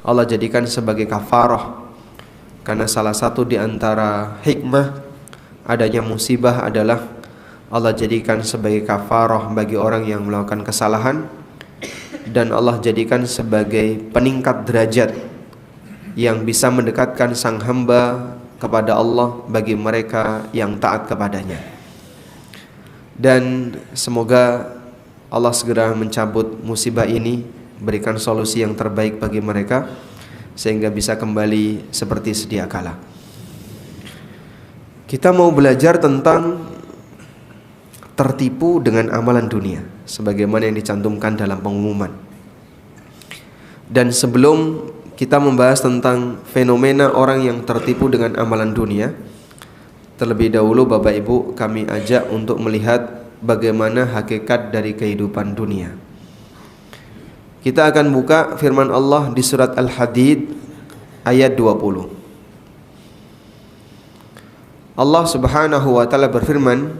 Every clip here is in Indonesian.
Allah jadikan sebagai kafarah, karena salah satu di antara hikmah adanya musibah adalah Allah jadikan sebagai kafarah bagi orang yang melakukan kesalahan, dan Allah jadikan sebagai peningkat derajat yang bisa mendekatkan sang hamba kepada Allah bagi mereka yang taat kepadanya. Dan semoga Allah segera mencabut musibah ini, berikan solusi yang terbaik bagi mereka sehingga bisa kembali seperti sedia kala. Kita mau belajar tentang tertipu dengan amalan dunia sebagaimana yang dicantumkan dalam pengumuman. Dan sebelum kita membahas tentang fenomena orang yang tertipu dengan amalan dunia, terlebih dahulu Bapak Ibu kami ajak untuk melihat bagaimana hakikat dari kehidupan dunia. Kita akan buka firman Allah di surat Al-Hadid ayat 20. Allah Subhanahu wa taala berfirman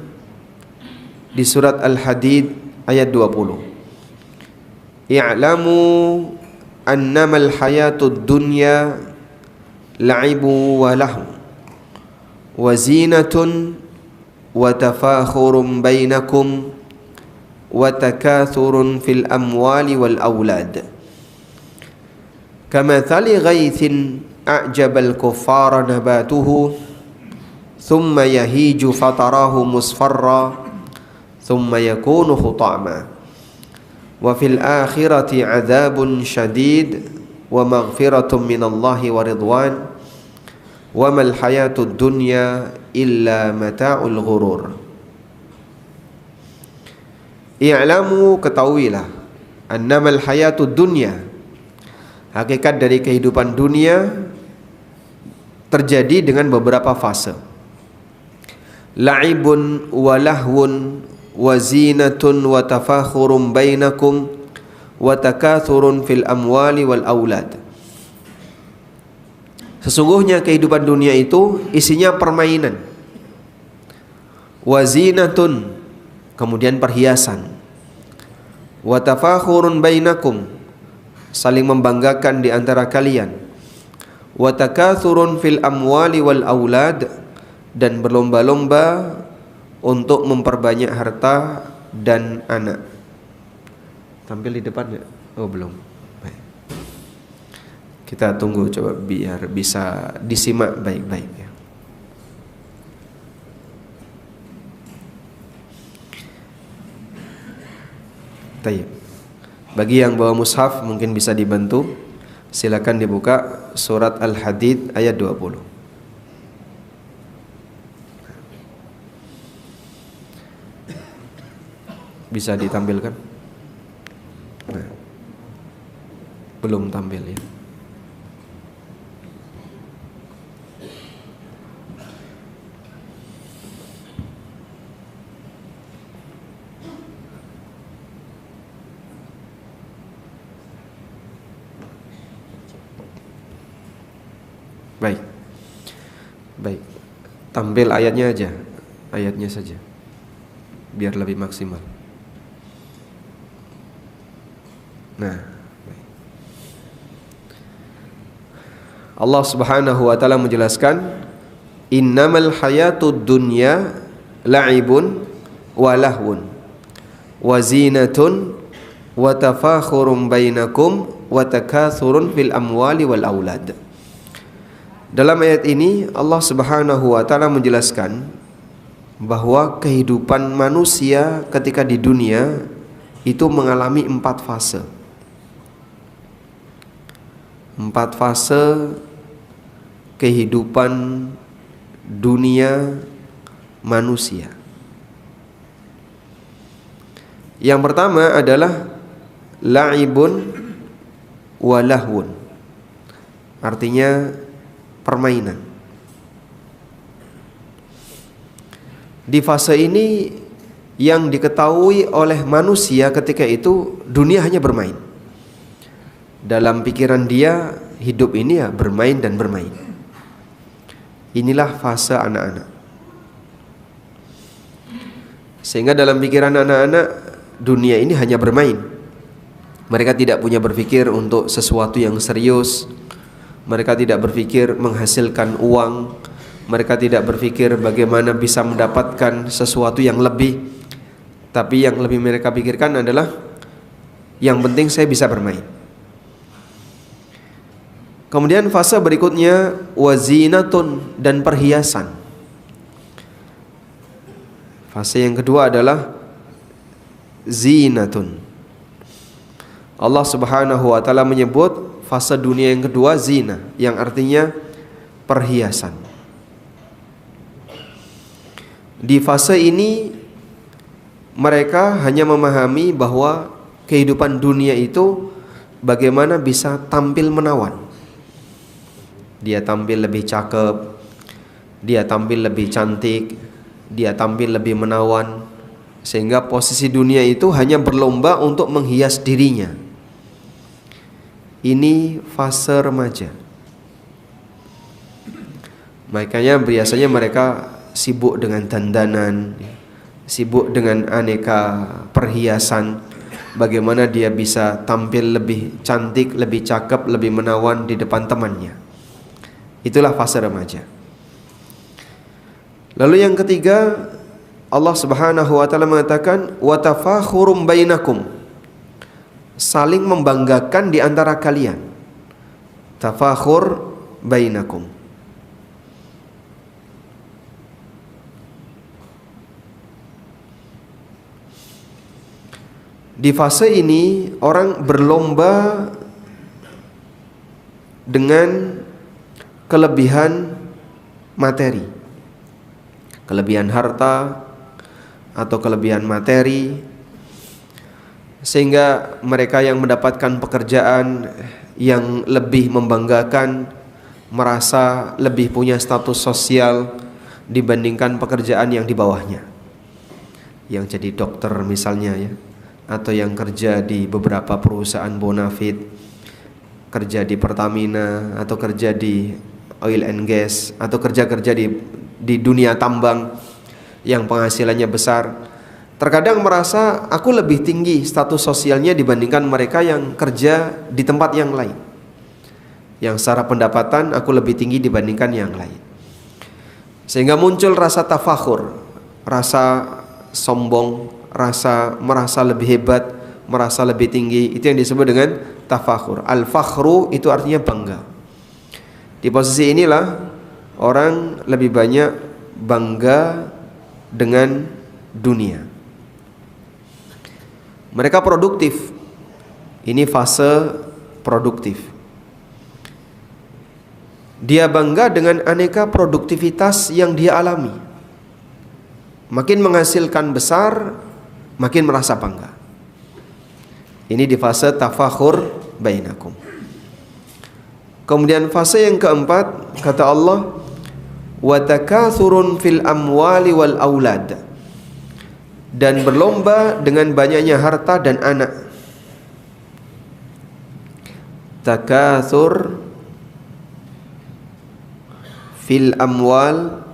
di surat Al-Hadid ayat 20. I'lamu annamal hayatud dunya la'ibu wa lahu wa zinatun wa tafakhurun bainakum wa takathurun fil amwali wal aulad kamathali ghaithin a'jabal kuffara nabatuhu thumma yahiju fatarahu musfarra thumma yakunu hutama wa fil akhirati adzabun syadid wa maghfiratun minallahi wa ridwan wa mal hayatud dunya illa mata'ul ghurur. I'lamu, ketahuilah, annamal hayatud dunya, hakikat dari kehidupan dunia terjadi dengan beberapa fase. La'ibun wa lahwun wa zinatun wa tafakhurun bainakum wa takathurun fil amwali wal aulad. Sesungguhnya kehidupan dunia itu isinya permainan, wa zinatun, kemudian perhiasan, wa tafakhurun bainakum, saling membanggakan di antara kalian, wa takathurun fil amwali wal aulad, dan berlomba-lomba untuk memperbanyak harta dan anak. Tampil di depan ya? Oh belum. Baik. Kita tunggu coba biar bisa disimak baik-baik ya. Baik. Bagi yang bawa mushaf mungkin bisa dibantu. Silakan dibuka surat Al-Hadid ayat 20. Bisa ditampilkan? Nah, belum tampil ya. Baik. Baik. Tampil ayatnya aja. Ayatnya saja. Biar lebih maksimal. Nah, Allah Subhanahu wa taala menjelaskan, innamal hayatud dunya la'ibun wa lahwun wa zinatun wa tafakhurun bainakum wa takathurun fil amwali wal aulad. Dalam ayat ini Allah Subhanahu wa taala menjelaskan bahwa kehidupan manusia ketika di dunia itu mengalami 4 fase. 4 fase kehidupan dunia manusia. Yang pertama adalah la'ibun wa lahwun. Artinya permainan. Di fase ini yang diketahui oleh manusia ketika itu dunia hanya bermain. Dalam pikiran dia hidup ini ya bermain dan bermain. Inilah fase anak-anak. Sehingga dalam pikiran anak-anak dunia ini hanya bermain. Mereka tidak punya berpikir untuk sesuatu yang serius. Mereka tidak berpikir menghasilkan uang. Mereka tidak berpikir bagaimana bisa mendapatkan sesuatu yang lebih. Tapi yang lebih mereka pikirkan adalah yang penting saya bisa bermain. Kemudian fase berikutnya wazinatun, dan perhiasan. Fase yang kedua adalah zinatun. Allah Subhanahu wa taala menyebut fase dunia yang kedua zina, yang artinya perhiasan. Di fase ini mereka hanya memahami bahwa kehidupan dunia itu bagaimana bisa tampil menawan. Dia tampil lebih cakep, dia tampil lebih cantik, dia tampil lebih menawan, sehingga posisi dunia itu hanya berlomba untuk menghias dirinya. Ini fase remaja. Makanya biasanya mereka sibuk dengan dandanan, sibuk dengan aneka perhiasan, bagaimana dia bisa tampil lebih cantik, lebih cakep, lebih menawan di depan temannya. Itulah fase remaja. Lalu yang ketiga, Allah Subhanahu wa taala mengatakan wa tafakhurum bainakum, saling membanggakan di antara kalian. Tafakhur bainakum. Di fase ini orang berlomba dengan kelebihan materi, kelebihan harta atau kelebihan materi, sehingga mereka yang mendapatkan pekerjaan yang lebih membanggakan merasa lebih punya status sosial dibandingkan pekerjaan yang di bawahnya, yang jadi dokter misalnya ya, atau yang kerja di beberapa perusahaan bonafit, kerja di Pertamina, atau kerja di oil and gas, atau kerja-kerja di dunia tambang yang penghasilannya besar. Terkadang merasa aku lebih tinggi status sosialnya dibandingkan mereka yang kerja di tempat yang lain, yang secara pendapatan aku lebih tinggi dibandingkan yang lain. Sehingga muncul rasa tafakhur, rasa sombong, rasa merasa lebih hebat, merasa lebih tinggi. Itu yang disebut dengan tafakhur. Al-fakhru itu artinya bangga. Di posisi inilah orang lebih banyak bangga dengan dunia. Mereka produktif. Ini fase produktif. Dia bangga dengan aneka produktivitas yang dia alami. Makin menghasilkan besar, makin merasa bangga. Ini di fase tafakhur bainakum. Kemudian fase yang keempat, kata Allah, wa takathurun fil amwali wal aulad, dan berlomba dengan banyaknya harta dan anak. Takathur fil amwal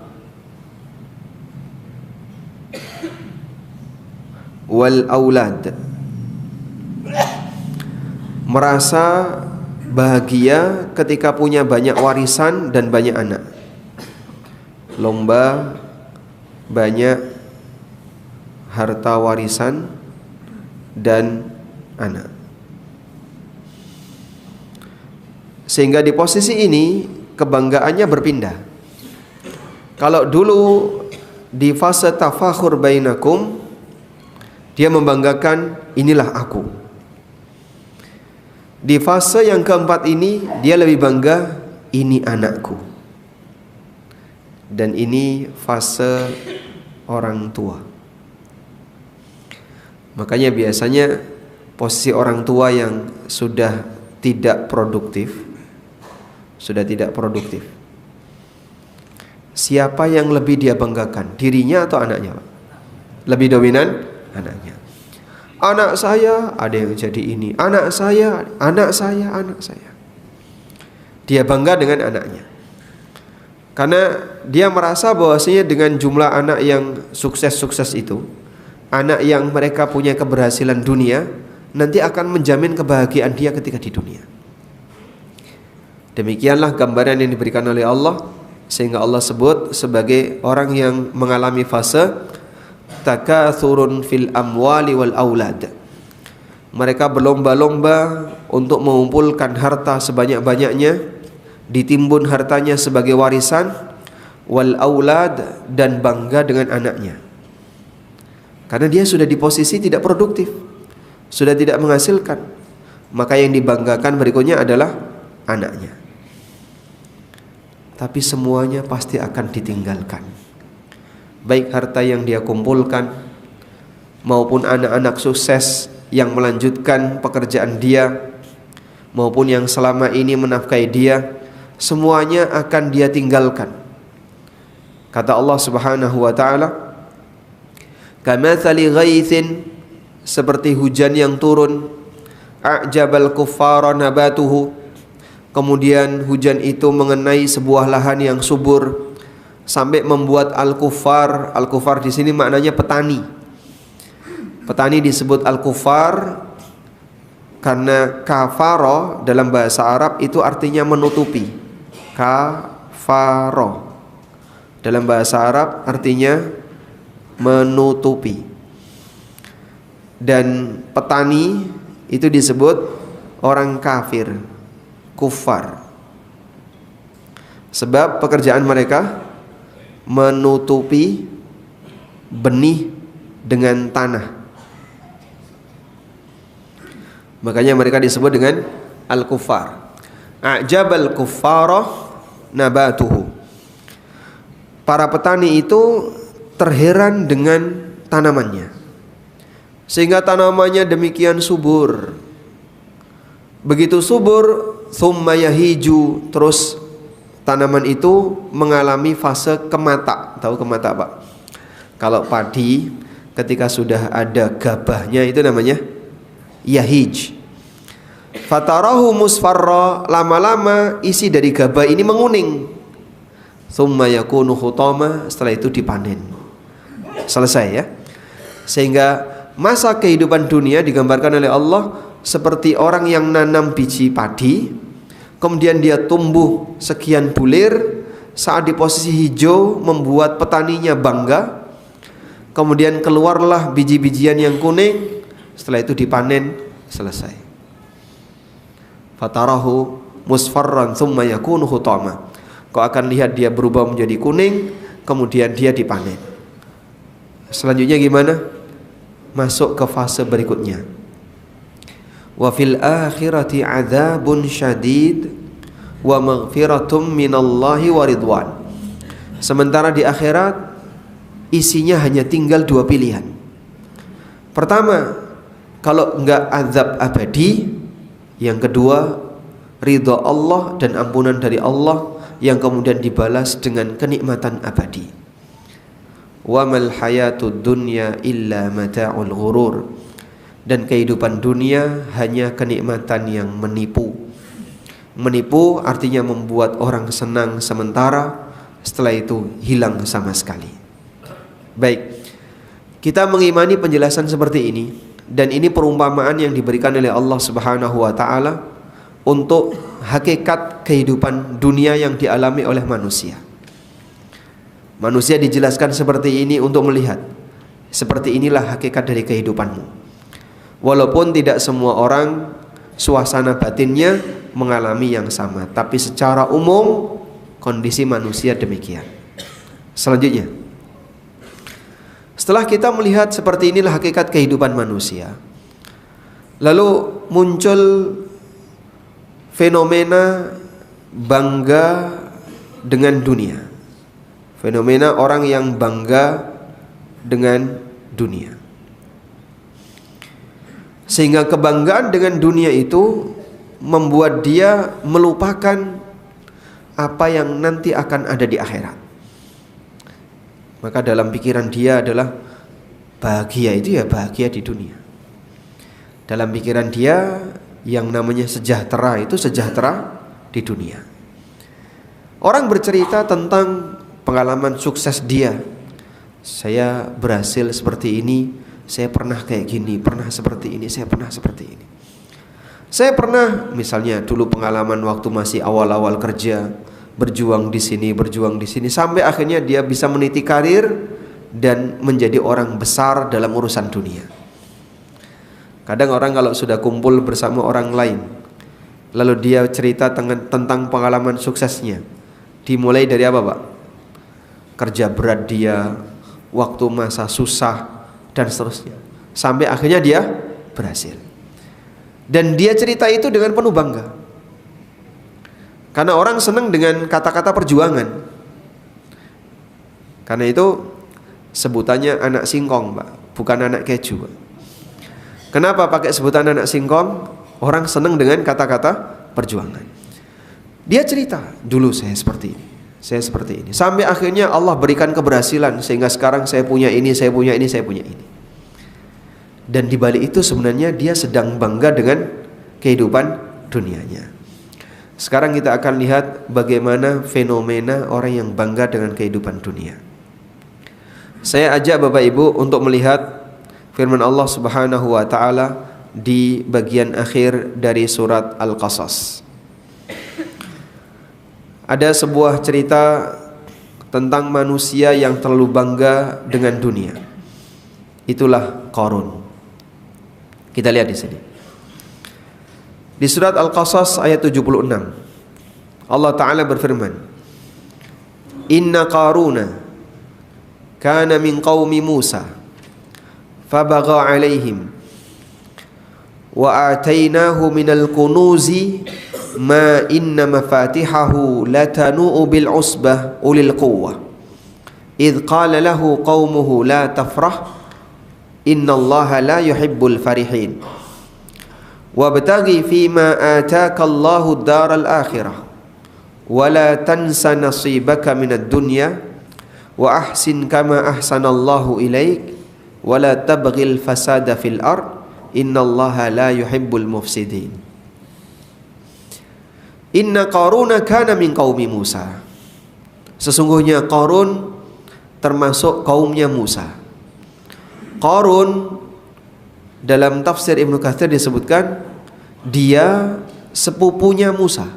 wal aulad, merasa bahagia ketika punya banyak warisan dan banyak anak. Lomba banyak harta warisan dan anak. Sehingga di posisi ini kebanggaannya berpindah. Kalau dulu di fase tafakhur bainakum, dia membanggakan inilah aku. Di fase yang keempat ini dia lebih bangga ini anakku. Dan ini fase orang tua. Makanya biasanya posisi orang tua yang sudah tidak produktif, siapa yang lebih dia banggakan? Dirinya atau anaknya, Pak? Lebih dominan anaknya. Anak saya ada yang jadi ini, anak saya. Dia bangga dengan anaknya. Karena dia merasa bahwasanya dengan jumlah anak yang sukses-sukses itu, anak yang mereka punya keberhasilan dunia, nanti akan menjamin kebahagiaan dia ketika di dunia. Demikianlah gambaran yang diberikan oleh Allah, sehingga Allah sebut sebagai orang yang mengalami fase takathurun fil amwali wal aulad. Mereka berlomba-lomba untuk mengumpulkan harta sebanyak-banyaknya, ditimbun hartanya sebagai warisan, wal aulad, dan bangga dengan anaknya. Karena dia sudah di posisi tidak produktif, sudah tidak menghasilkan, maka yang dibanggakan berikutnya adalah anaknya. Tapi semuanya pasti akan ditinggalkan, baik harta yang dia kumpulkan maupun anak-anak sukses yang melanjutkan pekerjaan dia, maupun yang selama ini menafkahi dia, semuanya akan dia tinggalkan. Kata Allah Subhanahu wa taala, kamatsali ghaitsin, seperti hujan yang turun, a'jabal kuffara nabatuhu, kemudian hujan itu mengenai sebuah lahan yang subur sampai membuat al-kuffar di sini maknanya petani. Petani disebut al-kuffar karena kafaro dalam bahasa Arab itu artinya menutupi. Kafaro dalam bahasa Arab artinya menutupi. Dan petani itu disebut orang kafir, kufar. Sebab pekerjaan mereka menutupi benih dengan tanah. Makanya mereka disebut dengan al-kuffar. A'jabal kuffara nabatuhu. Para petani itu terheran dengan tanamannya, sehingga tanamannya demikian subur. Begitu subur, thumma yahiju, terus tanaman itu mengalami fase kemata. Tahu kemata Pak? Kalau padi ketika sudah ada gabahnya itu namanya yahij. Fatarahu musfarra, lama-lama isi dari gabah ini menguning. Thumma yakunu hutama, setelah itu dipanen. Selesai ya. Sehingga masa kehidupan dunia digambarkan oleh Allah seperti orang yang nanam biji padi, kemudian dia tumbuh sekian bulir, saat di posisi hijau membuat petaninya bangga, kemudian keluarlah biji-bijian yang kuning, setelah itu dipanen, selesai. Fatarahu musfarran thumma yakunu hutama. Kau akan lihat dia berubah menjadi kuning, kemudian dia dipanen. Selanjutnya gimana? Masuk ke fase berikutnya. Wa fil akhirati adzabun syadid wa maghfiratum minallahi wa ridwan. Sementara di akhirat isinya hanya tinggal dua pilihan. Pertama, kalau enggak azab abadi. Yang kedua, ridha Allah dan ampunan dari Allah yang kemudian dibalas dengan kenikmatan abadi. Wa mal hayatud dunya illa mata'ul ghurur. Dan kehidupan dunia hanya kenikmatan yang menipu. Menipu artinya membuat orang senang sementara, setelah itu hilang sama sekali. Baik, kita mengimani penjelasan seperti ini, dan ini perumpamaan yang diberikan oleh Allah Subhanahu wa taala untuk hakikat kehidupan dunia yang dialami oleh manusia. Manusia dijelaskan seperti ini untuk melihat seperti inilah hakikat dari kehidupanmu. Walaupun tidak semua orang suasana batinnya mengalami yang sama, tapi secara umum kondisi manusia demikian. Selanjutnya, setelah kita melihat seperti inilah hakikat kehidupan manusia, lalu muncul fenomena bangga dengan dunia. Fenomena orang yang bangga dengan dunia. Sehingga kebanggaan dengan dunia itu membuat dia melupakan apa yang nanti akan ada di akhirat. Maka dalam pikiran dia adalah bahagia itu ya bahagia di dunia. Dalam pikiran dia yang namanya sejahtera itu sejahtera di dunia. Orang bercerita tentang pengalaman sukses dia. Saya berhasil seperti ini, saya pernah kayak gini, pernah seperti ini, saya pernah seperti ini. Saya pernah misalnya dulu pengalaman waktu masih awal-awal kerja, berjuang di sini, sampai akhirnya dia bisa meniti karir dan menjadi orang besar dalam urusan dunia. Kadang orang kalau sudah kumpul bersama orang lain, lalu dia cerita tentang pengalaman suksesnya, dimulai dari apa, Pak? Kerja berat dia, waktu masa susah, dan seterusnya, sampai akhirnya dia berhasil. Dan dia cerita itu dengan penuh bangga, karena orang senang dengan kata-kata perjuangan. Karena itu sebutannya anak singkong, Pak, bukan anak keju, Pak. Kenapa pakai sebutan anak singkong? Orang senang dengan kata-kata perjuangan. Dia cerita, dulu saya seperti ini, saya seperti ini, sampai akhirnya Allah berikan keberhasilan sehingga sekarang saya punya ini, saya punya ini, saya punya ini. Dan di balik itu sebenarnya dia sedang bangga dengan kehidupan dunianya. Sekarang kita akan lihat bagaimana fenomena orang yang bangga dengan kehidupan dunia. Saya ajak Bapak Ibu untuk melihat firman Allah Subhanahu wa taala di bagian akhir dari surat Al-Qasas. Ada sebuah cerita tentang manusia yang terlalu bangga dengan dunia. Itulah Qarun. Kita lihat di sini. Di surat Al-Qasas ayat 76. Allah taala berfirman, "Inna Qaruna kana min qaumi Musa fabagha 'alaihim wa atainahu minal kunuzi ma inna mafatihahu latanu'u bil usbah ulil quwwah idh qala lahu qaumuhu la tafrah innallaha la yuhibbul farihin wabtaghi fima ataka Allahu ad-daral akhirah wa la tansa nasibaka minad dunya wa ahsin kama ahsanallahu ilaik wa la tabghil fasada fil ard innallaha la yuhibbul mufsidin." Inna Qaruna kana min qaumi Musa. Sesungguhnya Qarun termasuk kaumnya Musa. Qarun dalam tafsir Ibnu Katsir disebutkan dia sepupunya Musa.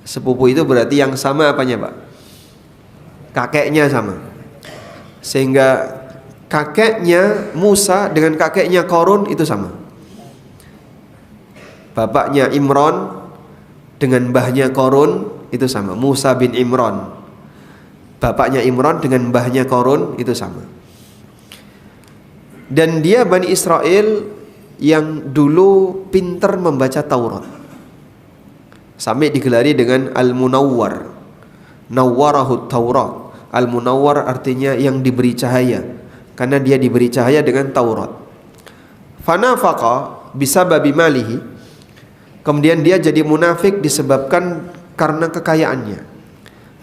Sepupu itu berarti yang sama apanya, Pak? Kakeknya sama. Sehingga kakeknya Musa dengan kakeknya Qarun itu sama. Bapaknya Imran dengan mbahnya Qarun itu sama. Musa bin Imran. Bapaknya Imran dengan mbahnya Qarun itu sama. Dan dia Bani Israel yang dulu pintar membaca Taurat. Sampai digelari dengan Al-Munawwar. Nawwarahu Taurat. Al-Munawwar artinya yang diberi cahaya, karena dia diberi cahaya dengan Taurat. Fanafaqa bisababi malihi. Kemudian dia jadi munafik disebabkan karena kekayaannya.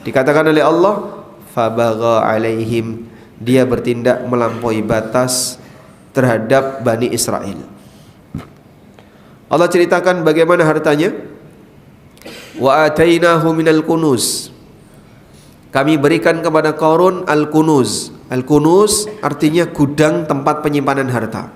Dikatakan oleh Allah, fabagha alaihim, dia bertindak melampaui batas terhadap Bani Israel. Allah ceritakan bagaimana hartanya. Wa atainahu minal kunuz. Kami berikan kepada Qarun al-kunuz. Al-kunuz artinya gudang tempat penyimpanan harta.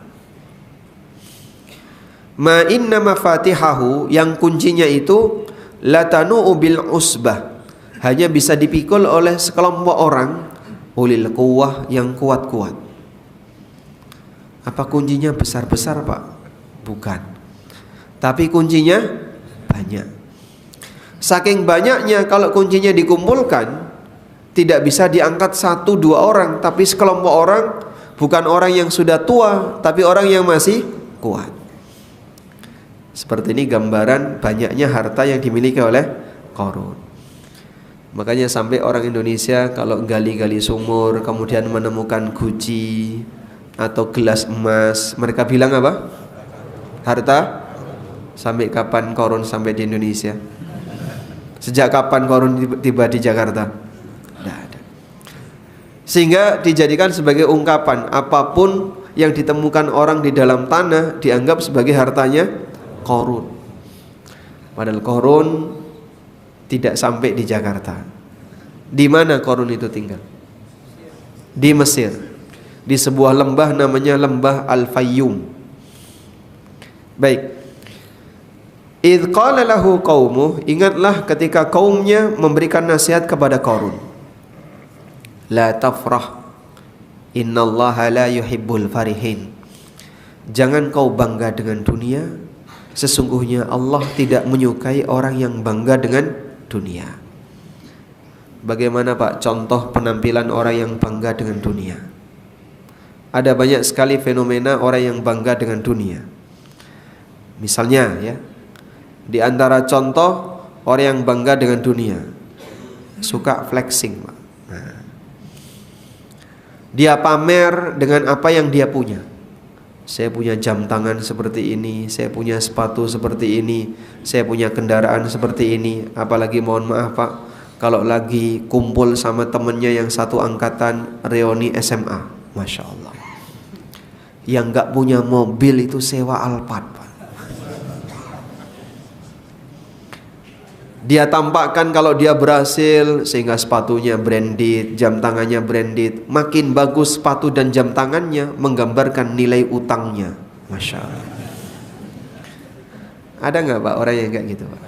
Ma inna mafatihahu, yang kuncinya itu latanu'u bil usbah, hanya bisa dipikul oleh sekelompok orang ulil quwwah, yang kuat-kuat. Apa kuncinya besar-besar, Pak? Bukan. Tapi kuncinya banyak. Saking banyaknya kalau kuncinya dikumpulkan tidak bisa diangkat 1-2 orang, tapi sekelompok orang, bukan orang yang sudah tua, tapi orang yang masih kuat. Seperti ini gambaran banyaknya harta yang dimiliki oleh Qarun. Makanya sampai orang Indonesia kalau gali-gali sumur kemudian menemukan guci atau gelas emas, mereka bilang apa? Harta. Sampai kapan Qarun sampai di Indonesia? Sejak kapan Qarun tiba di Jakarta? Tidak ada. Sehingga dijadikan sebagai ungkapan, apapun yang ditemukan orang di dalam tanah dianggap sebagai hartanya Qarun. Padahal Qarun tidak sampai di Jakarta. Di mana Qarun itu tinggal? Di Mesir. di sebuah lembah namanya lembah Al-Fayyum. Baik. Idh qala lahu qaumuh, ingatlah ketika kaumnya memberikan nasihat kepada Qarun. La tafrah, innallaha la yuhibbul farihin. Jangan kau bangga dengan dunia, sesungguhnya Allah tidak menyukai orang yang bangga dengan dunia. Bagaimana Pak contoh penampilan orang yang bangga dengan dunia? Ada banyak sekali fenomena orang yang bangga dengan dunia. Misalnya ya, di antara contoh orang yang bangga dengan dunia, suka flexing Pak. Nah, dia pamer dengan apa yang dia punya. Saya punya jam tangan seperti ini, saya punya sepatu seperti ini, saya punya kendaraan seperti ini. Apalagi mohon maaf Pak, kalau lagi kumpul sama temennya yang satu angkatan reuni SMA, Masya Allah, yang gak punya mobil itu sewa Alphard Pak. Dia tampakkan kalau dia berhasil, sehingga sepatunya branded, jam tangannya branded. Makin bagus sepatu dan jam tangannya, menggambarkan nilai utangnya. Masya Allah. Ada nggak Pak orang yang kayak gitu Pak?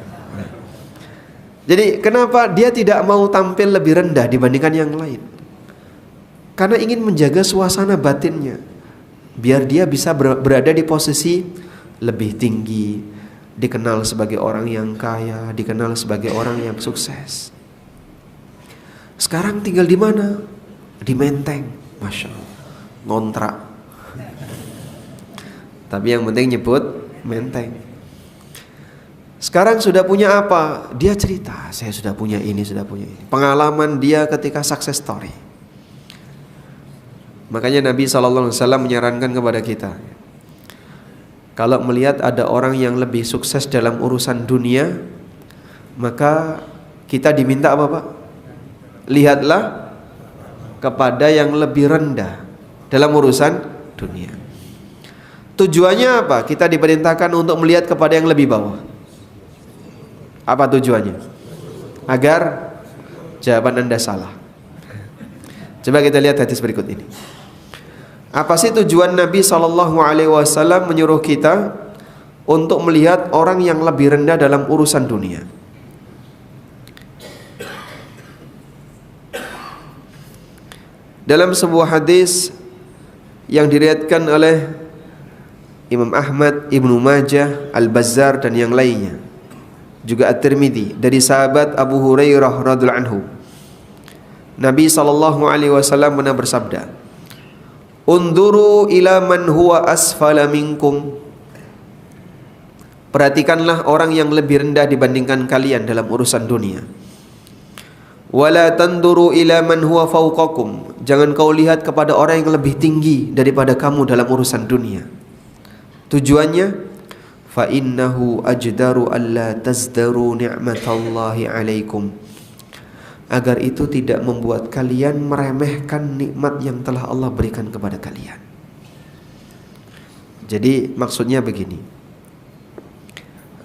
Jadi kenapa dia tidak mau tampil lebih rendah dibandingkan yang lain? Karena ingin menjaga suasana batinnya, biar dia bisa berada di posisi lebih tinggi, dikenal sebagai orang yang kaya, dikenal sebagai orang yang sukses. Sekarang tinggal di mana? Di Menteng, Masya Allah, ngontrak. Tapi yang penting nyebut Menteng. Sekarang sudah punya apa? Dia cerita, saya sudah punya ini, sudah punya ini. Pengalaman dia ketika success story. Makanya Nabi SAW menyarankan kepada kita, kalau melihat ada orang yang lebih sukses dalam urusan dunia, maka kita diminta apa Pak? Lihatlah kepada yang lebih rendah dalam urusan dunia. Tujuannya apa? Kita diperintahkan untuk melihat kepada yang lebih bawah. Apa tujuannya? Agar jawaban Anda salah. Coba kita lihat hadis berikut ini. Apa sih tujuan Nabi SAW menyuruh kita untuk melihat orang yang lebih rendah dalam urusan dunia? Dalam sebuah hadis yang diriwayatkan oleh Imam Ahmad, Ibnu Majah, Al-Bazzar dan yang lainnya, juga At-Tirmidzi, dari sahabat Abu Hurairah radhiyallahu anhu, Nabi SAW pernah bersabda, "Unduru ila man huwa asfala minkum." Perhatikanlah orang yang lebih rendah dibandingkan kalian dalam urusan dunia. Wala tanduru ila man huwa fawqakum. Jangan kau lihat kepada orang yang lebih tinggi daripada kamu dalam urusan dunia. Tujuannya, fa innahu ajdaru alla tazdaru ni'matallahi alaikum. Agar itu tidak membuat kalian meremehkan nikmat yang telah Allah berikan kepada kalian. Jadi maksudnya begini,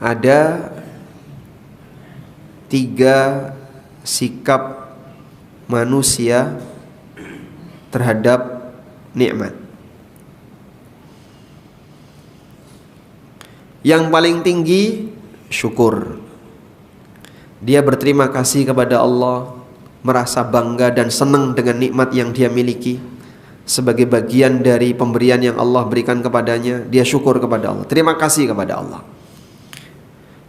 ada 3 sikap manusia terhadap nikmat. Yang paling tinggi, syukur. Dia berterima kasih kepada Allah, merasa bangga dan senang dengan nikmat yang dia miliki sebagai bagian dari pemberian yang Allah berikan kepadanya. Dia syukur kepada Allah, terima kasih kepada Allah.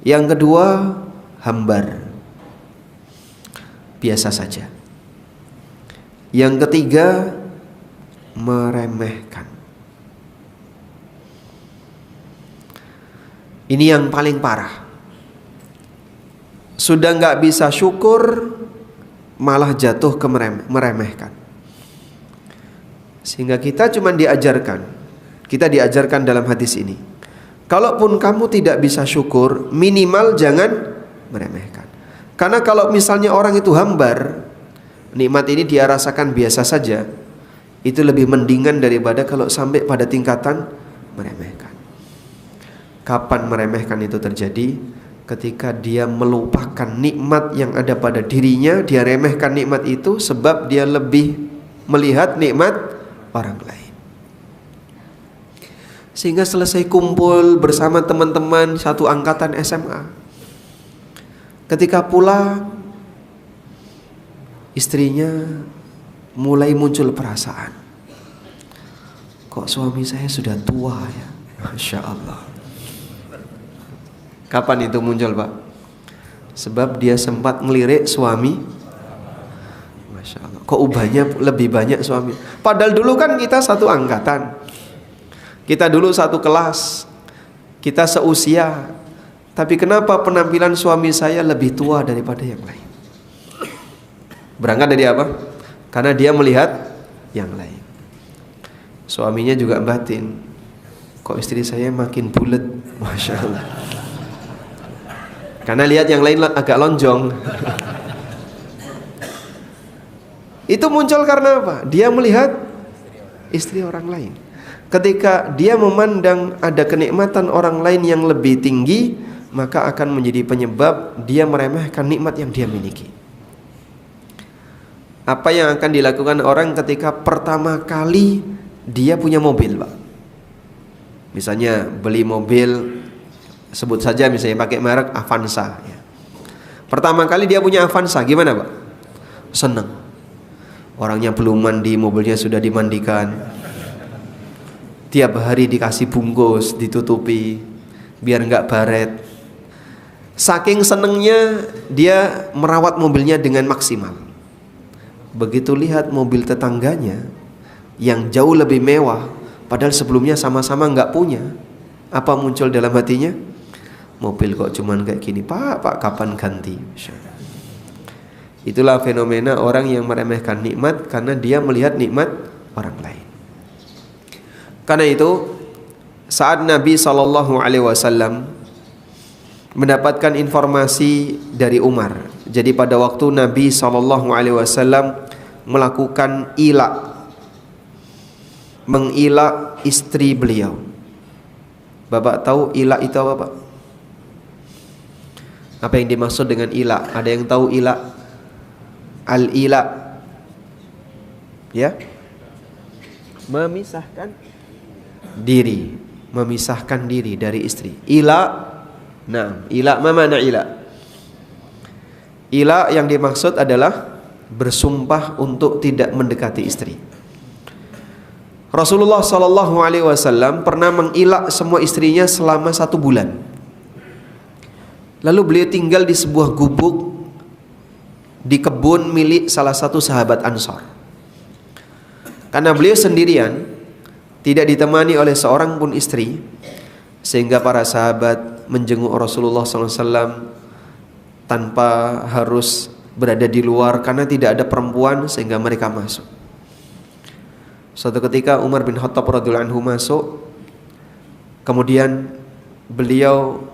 Yang kedua, hambar, biasa saja. Yang ketiga, meremehkan. Ini yang paling parah. Sudah nggak bisa syukur, malah jatuh ke meremehkan. Sehingga kita cuma diajarkan dalam hadis ini, kalaupun kamu tidak bisa syukur, minimal jangan meremehkan. Karena kalau misalnya orang itu hambar, nikmat ini dia rasakan biasa saja, itu lebih mendingan daripada kalau sampai pada tingkatan meremehkan. Kapan meremehkan itu terjadi? Ketika dia melupakan nikmat yang ada pada dirinya, dia remehkan nikmat itu sebab dia lebih melihat nikmat orang lain. Sehingga selesai kumpul bersama teman-teman satu angkatan SMA, ketika pulang istrinya mulai muncul perasaan, kok suami saya sudah tua ya. Masya Allah. Kapan itu muncul, Pak? Sebab dia sempat ngelirik suami. Masya Allah. Kok ubahnya lebih banyak suami? Padahal dulu kan kita satu angkatan, kita dulu satu kelas, kita seusia. Tapi kenapa penampilan suami saya lebih tua daripada yang lain? Berangkat dari apa? Karena dia melihat yang lain. Suaminya juga batin, kok istri saya makin bulet. Masya Allah. Karena lihat yang lain agak lonjong. Itu muncul karena apa? Dia melihat istri orang lain. Ketika dia memandang ada kenikmatan orang lain yang lebih tinggi, maka akan menjadi penyebab dia meremehkan nikmat yang dia miliki. Apa yang akan dilakukan orang ketika pertama kali dia punya mobil, Pak? Misalnya beli mobil, sebut saja misalnya pakai merek Avanza ya. Pertama kali dia punya Avanza, gimana, Pak? Seneng. Orangnya belum mandi, mobilnya sudah dimandikan. Tiap hari dikasih bungkus, ditutupi biar nggak baret. Saking senengnya dia merawat mobilnya dengan maksimal. Begitu lihat mobil tetangganya yang jauh lebih mewah, padahal sebelumnya sama-sama nggak punya, apa muncul dalam hatinya? Mobil kok cuman kayak gini, Pak kapan ganti? Itulah fenomena orang yang meremehkan nikmat karena dia melihat nikmat orang lain. Karena itu saat Nabi SAW mendapatkan informasi dari Umar, jadi pada waktu Nabi SAW melakukan mengilak istri beliau. Bapak tahu ilak itu apa, Pak? Apa yang dimaksud dengan ilak? Ada yang tahu ilak? Al-ilak, ya, memisahkan diri, memisahkan diri dari istri. Ilak, nah, ilak mana ilak? Ilak yang dimaksud adalah bersumpah untuk tidak mendekati istri. Rasulullah SAW pernah mengilak semua istrinya selama 1 bulan. Lalu beliau tinggal di sebuah gubuk di kebun milik salah satu sahabat Ansor. Karena beliau sendirian, tidak ditemani oleh seorang pun istri, sehingga para sahabat menjenguk Rasulullah SAW tanpa harus berada di luar karena tidak ada perempuan, sehingga mereka masuk. Suatu ketika Umar bin Khattab radhiyallahu anhu masuk, kemudian beliau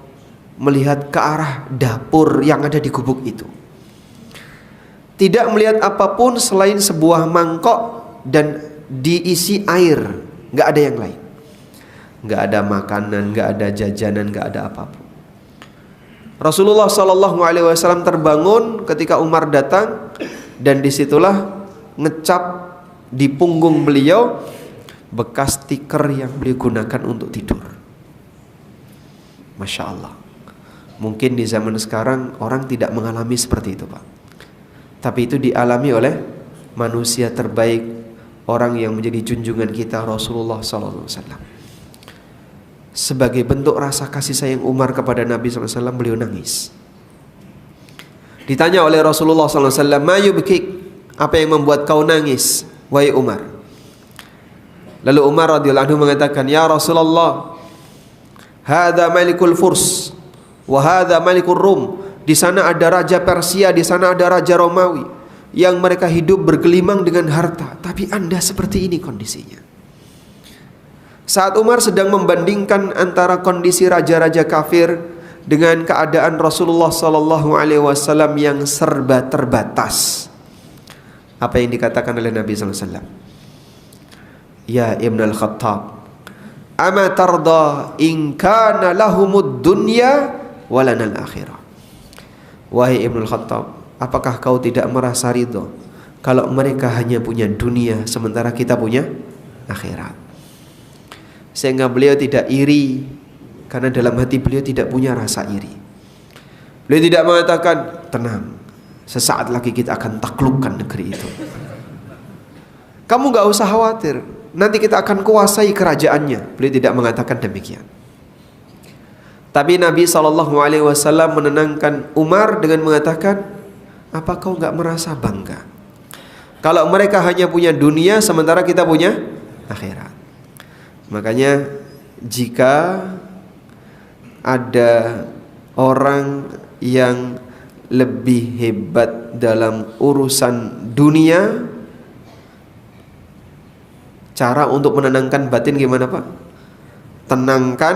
melihat ke arah dapur yang ada di gubuk itu. Tidak melihat apapun selain sebuah mangkok dan diisi air, nggak ada yang lain. Nggak ada makanan, nggak ada jajanan, nggak ada apapun. Rasulullah SAW terbangun ketika Umar datang, dan disitulah ngecap di punggung beliau bekas tikar yang beliau gunakan untuk tidur. Masya Allah. Mungkin di zaman sekarang orang tidak mengalami seperti itu, Pak. Tapi itu dialami oleh manusia terbaik, orang yang menjadi junjungan kita, Rasulullah SAW. Sebagai bentuk rasa kasih sayang Umar kepada Nabi SAW, beliau nangis. Ditanya oleh Rasulullah SAW, "Ma yubkik?" Apa yang membuat kau nangis, wahai Umar? Lalu Umar radhiyallahu anhu mengatakan, "Ya Rasulullah, hadza malikul Furs wa hadza malikul Rum." Di sana ada raja Persia, di sana ada raja Romawi, yang mereka hidup bergelimang dengan harta, tapi Anda seperti ini kondisinya. Saat Umar sedang membandingkan antara kondisi raja-raja kafir dengan keadaan Rasulullah SAW yang serba terbatas, apa yang dikatakan oleh Nabi SAW? "Ya Ibn al-Khattab, ama tarda in kana lahumud dunya walana al-akhirah." Wahai Ibn al-Khattab, apakah kau tidak merasa ridho kalau mereka hanya punya dunia sementara kita punya akhirat. Sehingga beliau tidak iri, karena dalam hati beliau tidak punya rasa iri. Beliau tidak mengatakan, tenang, sesaat lagi kita akan taklukkan negeri itu. Kamu gak usah khawatir, nanti kita akan kuasai kerajaannya. Beliau tidak mengatakan demikian. Tapi Nabi SAW menenangkan Umar dengan mengatakan, apa kau gak merasa bangga kalau mereka hanya punya dunia sementara kita punya akhirat? Makanya jika ada orang yang lebih hebat dalam urusan dunia, cara untuk menenangkan batin gimana Pak? Tenangkan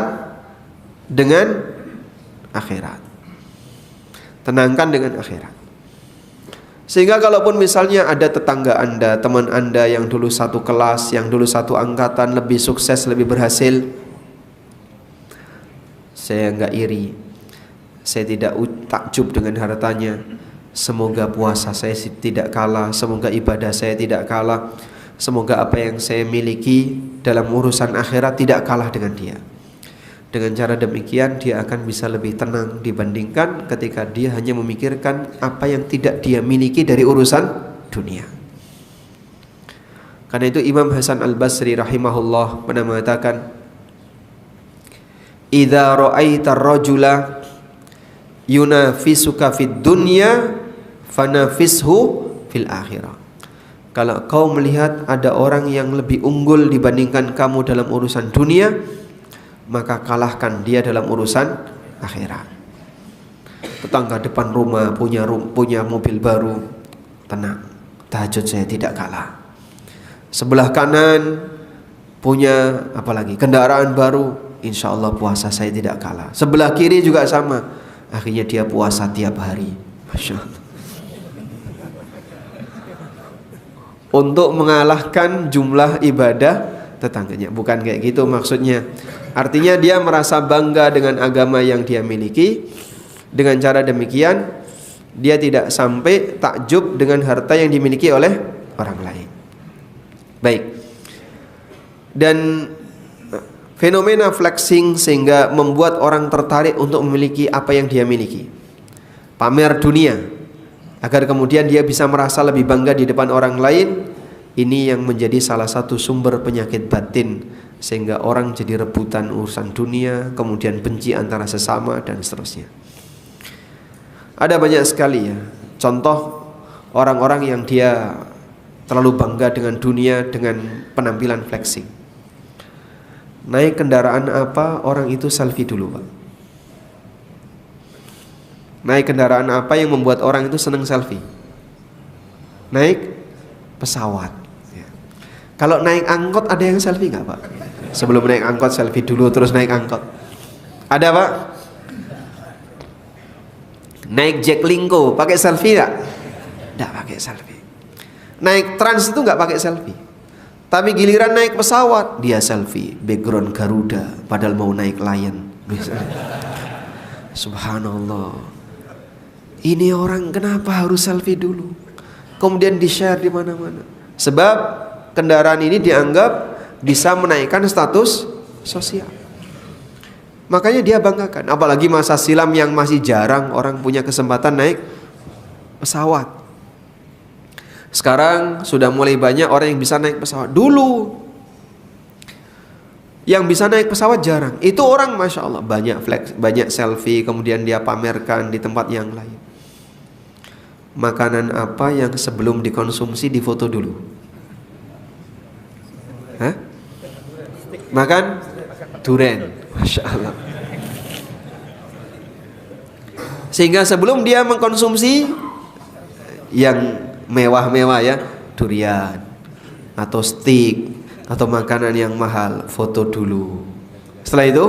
dengan akhirat. Tenangkan dengan akhirat. Sehingga kalaupun misalnya ada tetangga Anda, teman Anda yang dulu satu kelas, yang dulu satu angkatan, lebih sukses, lebih berhasil, saya enggak iri, saya tidak takjub dengan hartanya. Semoga puasa saya tidak kalah, semoga ibadah saya tidak kalah, semoga apa yang saya miliki dalam urusan akhirat tidak kalah dengan dia. Dengan cara demikian dia akan bisa lebih tenang dibandingkan ketika dia hanya memikirkan apa yang tidak dia miliki dari urusan dunia. Karena itu Imam Hasan Al-Basri rahimahullah pernah mengatakan, "Idza ra'aita ar-rajula yunafisuka fid dunya fanafishu fil akhirah." Kalau kau melihat ada orang yang lebih unggul dibandingkan kamu dalam urusan dunia, maka kalahkan dia dalam urusan akhirat. Tetangga depan rumah punya mobil baru, tenang, tahajud saya tidak kalah. Sebelah kanan punya apalagi kendaraan baru, insya Allah puasa saya tidak kalah. Sebelah kiri juga sama, akhirnya dia puasa tiap hari. Masya Allah. Untuk mengalahkan jumlah ibadah tetangganya, bukan kayak gitu maksudnya. Artinya dia merasa bangga dengan agama yang dia miliki. Dengan cara demikian dia tidak sampai takjub dengan harta yang dimiliki oleh orang lain. Baik. Dan fenomena flexing sehingga membuat orang tertarik untuk memiliki apa yang dia miliki. Pamer dunia agar kemudian dia bisa merasa lebih bangga di depan orang lain. Ini yang menjadi salah satu sumber penyakit batin, sehingga orang jadi rebutan urusan dunia, kemudian benci antara sesama dan seterusnya. Ada banyak sekali ya contoh orang-orang yang dia terlalu bangga dengan dunia dengan penampilan flexing. Naik kendaraan apa, orang itu selfie dulu Pak. Naik kendaraan apa yang membuat orang itu senang selfie? Naik pesawat. Kalau naik angkot ada yang selfie nggak Pak? Sebelum naik angkot selfie dulu terus naik angkot. Ada Pak? Naik Jaklingko pakai selfie nggak? Nggak pakai selfie. Naik Trans itu nggak pakai selfie. Tapi giliran naik pesawat dia selfie, background Garuda, padahal mau naik Lion. Subhanallah. Ini orang kenapa harus selfie dulu? Kemudian di-share di mana-mana. Sebab kendaraan ini dianggap bisa menaikkan status sosial. Makanya dia banggakan. Apalagi masa silam yang masih jarang orang punya kesempatan naik pesawat. Sekarang sudah mulai banyak orang yang bisa naik pesawat. Dulu yang bisa naik pesawat jarang. Itu orang Masya Allah banyak flex, banyak selfie, kemudian dia pamerkan di tempat yang lain. Makanan apa yang sebelum dikonsumsi difoto dulu? Hah? Makan durian, Masya Allah. Sehingga sebelum dia mengkonsumsi yang mewah-mewah ya, durian atau steak atau makanan yang mahal, foto dulu. Setelah itu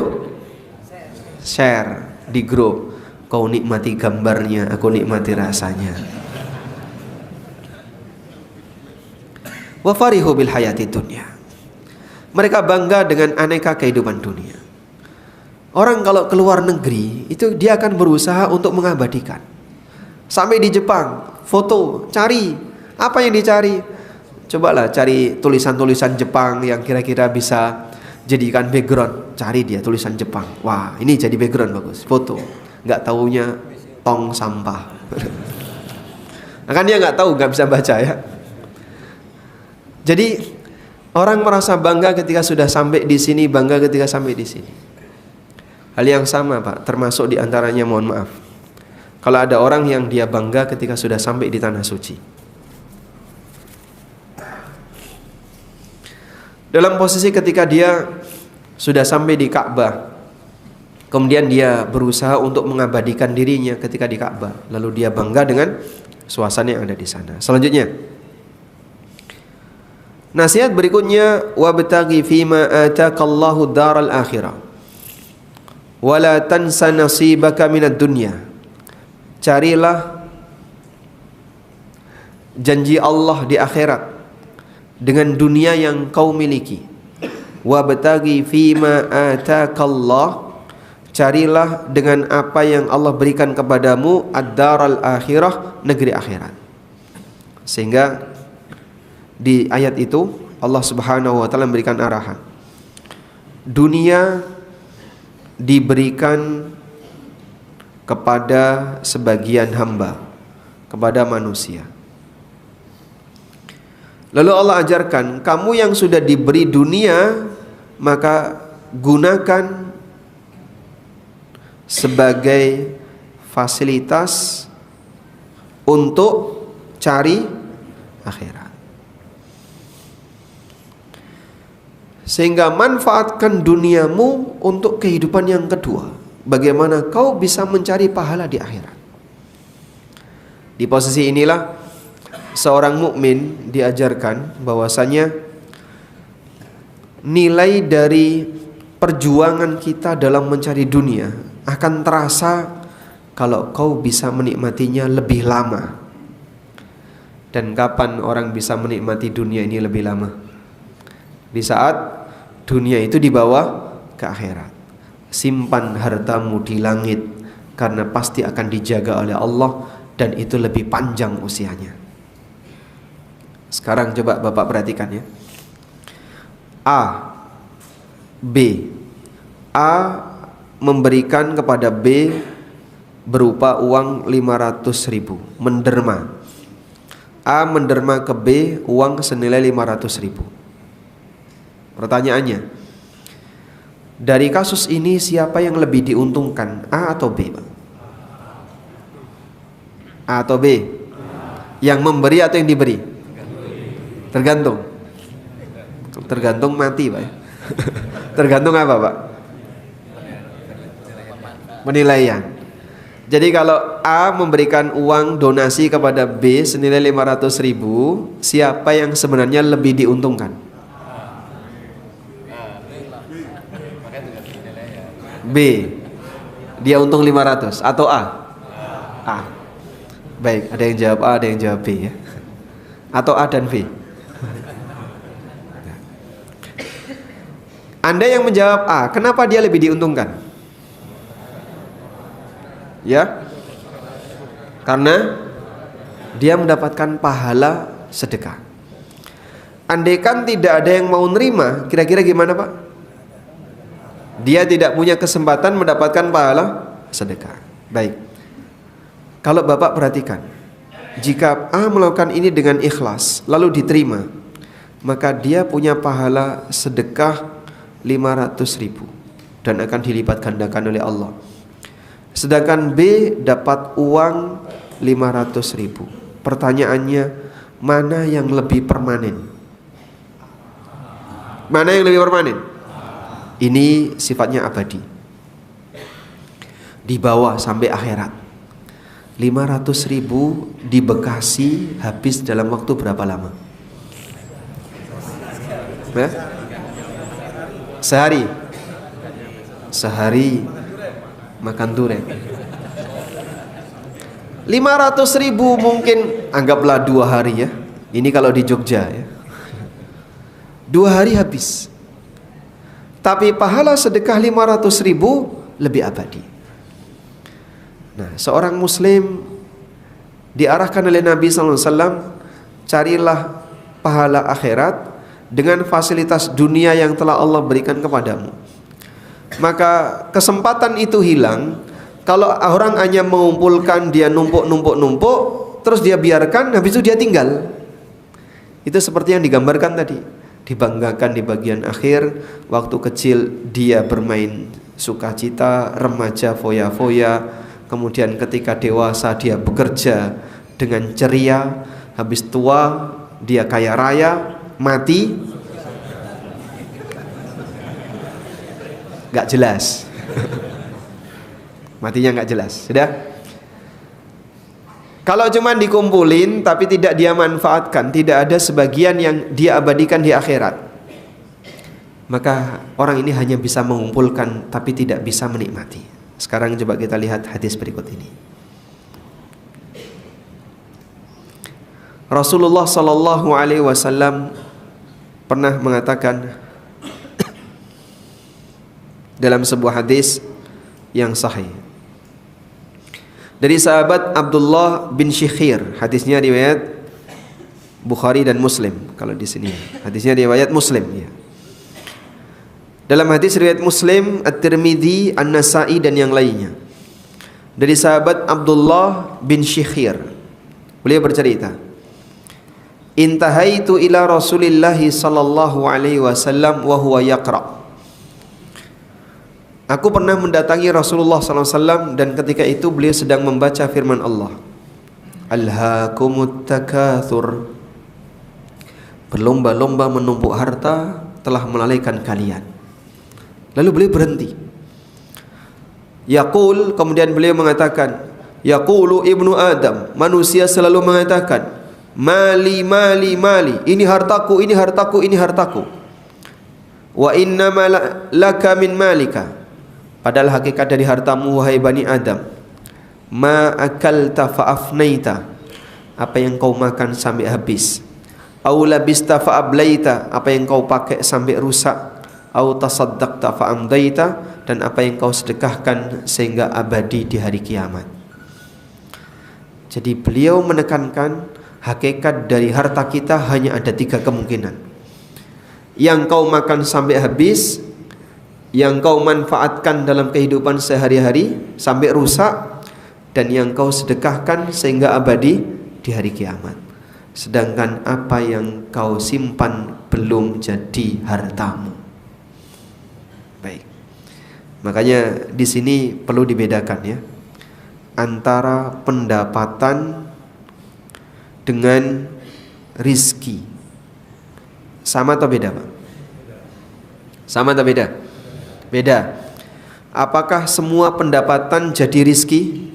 share di grup. Kau nikmati gambarnya, aku nikmati rasanya. Wa farihu bil hayati dunya. Mereka bangga dengan aneka kehidupan dunia. Orang kalau keluar negeri itu dia akan berusaha untuk mengabadikan. Sampai di Jepang, foto, cari apa yang dicari? Cobalah cari tulisan-tulisan Jepang yang kira-kira bisa jadikan background. Cari dia tulisan Jepang. Wah, ini jadi background bagus. Foto. Nggak taunya tong sampah. Nah, kan dia nggak tahu, nggak bisa baca ya. Jadi orang merasa bangga ketika sudah sampai di sini, bangga ketika sampai di sini. Hal yang sama Pak, termasuk diantaranya, mohon maaf, kalau ada orang yang dia bangga ketika sudah sampai di tanah suci. Dalam posisi ketika dia sudah sampai di Ka'bah, kemudian dia berusaha untuk mengabadikan dirinya ketika di Ka'bah, lalu dia bangga dengan suasana yang ada di sana. Selanjutnya, nasihat berikutnya, wabtaghi fima ataqallahu daral akhirah wala tansa nasibaka minad dunya. Carilah janji Allah di akhirat dengan dunia yang kau miliki. Wabtaghi fima ataqallah, carilah dengan apa yang Allah berikan kepadamu, ad-daral akhirah, negeri akhirat. Sehingga di ayat itu Allah Subhanahu wa taala memberikan arahan. Dunia diberikan kepada sebagian hamba, kepada manusia. Lalu Allah ajarkan, kamu yang sudah diberi dunia, maka gunakan sebagai fasilitas untuk cari akhirat. Sehingga manfaatkan duniamu untuk kehidupan yang kedua. Bagaimana kau bisa mencari pahala di akhirat. Di posisi inilah seorang mukmin diajarkan bahwasanya nilai dari perjuangan kita dalam mencari dunia akan terasa kalau kau bisa menikmatinya lebih lama. Dan kapan orang bisa menikmati dunia ini lebih lama? Di saat dunia itu dibawa ke akhirat. Simpan hartamu di langit, karena pasti akan dijaga oleh Allah dan itu lebih panjang usianya. Sekarang coba Bapak perhatikan ya. A, B. A memberikan kepada B berupa uang 500.000, menderma. A menderma ke B uang senilai 500.000. Pertanyaannya, dari kasus ini siapa yang lebih diuntungkan, A atau B? A atau B? Yang memberi atau yang diberi? Tergantung. Tergantung mati Pak. Tergantung apa Pak? Penilaian. Jadi kalau A memberikan uang donasi kepada B senilai 500.000, siapa yang sebenarnya lebih diuntungkan? B. Dia untung 500 atau A? A. Baik, ada yang jawab A, ada yang jawab B ya. Atau A dan B. Anda yang menjawab A, kenapa dia lebih diuntungkan? Ya, karena dia mendapatkan pahala sedekah. Andaikan tidak ada yang mau nerima, kira-kira gimana Pak? Dia tidak punya kesempatan mendapatkan pahala sedekah. Baik, kalau Bapak perhatikan, jika A melakukan ini dengan ikhlas lalu diterima, maka dia punya pahala sedekah 500.000 dan akan dilipat gandakan oleh Allah. Sedangkan B dapat uang 500.000. Pertanyaannya, mana yang lebih permanen? Mana yang lebih permanen? Ini sifatnya abadi, dibawa sampai akhirat. 500.000 di Bekasi habis dalam waktu berapa lama? Sehari. Sehari makan durian. 500.000 mungkin anggaplah 2 hari ya. Ini kalau di Jogja ya. 2 hari habis. Tapi pahala sedekah 500.000 lebih abadi. Nah, seorang muslim diarahkan oleh Nabi SAW, carilah pahala akhirat dengan fasilitas dunia yang telah Allah berikan kepadamu. Maka kesempatan itu hilang kalau orang hanya mengumpulkan, dia numpuk, terus dia biarkan, habis itu dia tinggal. Itu seperti yang digambarkan tadi, dibanggakan di bagian akhir. Waktu kecil dia bermain sukacita, remaja foya-foya, kemudian ketika dewasa dia bekerja dengan ceria, habis tua dia kaya raya, mati gak jelas. Matinya gak jelas. Sudah? Kalau cuma dikumpulin tapi tidak dia manfaatkan, tidak ada sebagian yang dia abadikan di akhirat, maka orang ini hanya bisa mengumpulkan tapi tidak bisa menikmati. Sekarang coba kita lihat hadis berikut ini. Rasulullah sallallahu alaihi wasallam pernah mengatakan dalam sebuah hadis yang sahih dari sahabat Abdullah bin Syikhir, hadisnya riwayat Bukhari dan Muslim. Kalau di sini hadisnya riwayat Muslim ya. Dalam hadis riwayat Muslim, At-Tirmidzi, An-Nasa'i dan yang lainnya, dari sahabat Abdullah bin Syikhir, beliau bercerita, intahaitu ila Rasulillah sallallahu alaihi wasallam wa huwa yaqra. Aku pernah mendatangi Rasulullah sallallahu alaihi wasallam dan ketika itu beliau sedang membaca firman Allah, Alhaakumut takatsur, berlomba-lomba menumpuk harta telah melalaikan kalian. Lalu beliau berhenti. Yaqul, kemudian beliau mengatakan, yaqulu ibnu Adam, manusia selalu mengatakan, mali mali mali, ini hartaku, ini hartaku, ini hartaku. Wa innama laka min malika, padahal hakikat dari hartamu wahai Bani Adam, ma akalta fa afnaita, apa yang kau makan sampai habis. Au labista fa ablaita, apa yang kau pakai sampai rusak. Au tasaddaqta fa amdaita, dan apa yang kau sedekahkan sehingga abadi di hari kiamat. Jadi beliau menekankan hakikat dari harta kita hanya ada 3 kemungkinan. Yang kau makan sampai habis, yang kau manfaatkan dalam kehidupan sehari-hari sampai rusak, dan yang kau sedekahkan sehingga abadi di hari kiamat. Sedangkan apa yang kau simpan belum jadi hartamu. Baik. Makanya di sini perlu dibedakan ya, antara pendapatan dengan rizki. Sama atau beda, Pak? Sama atau beda? Beda. Apakah semua pendapatan jadi rizki?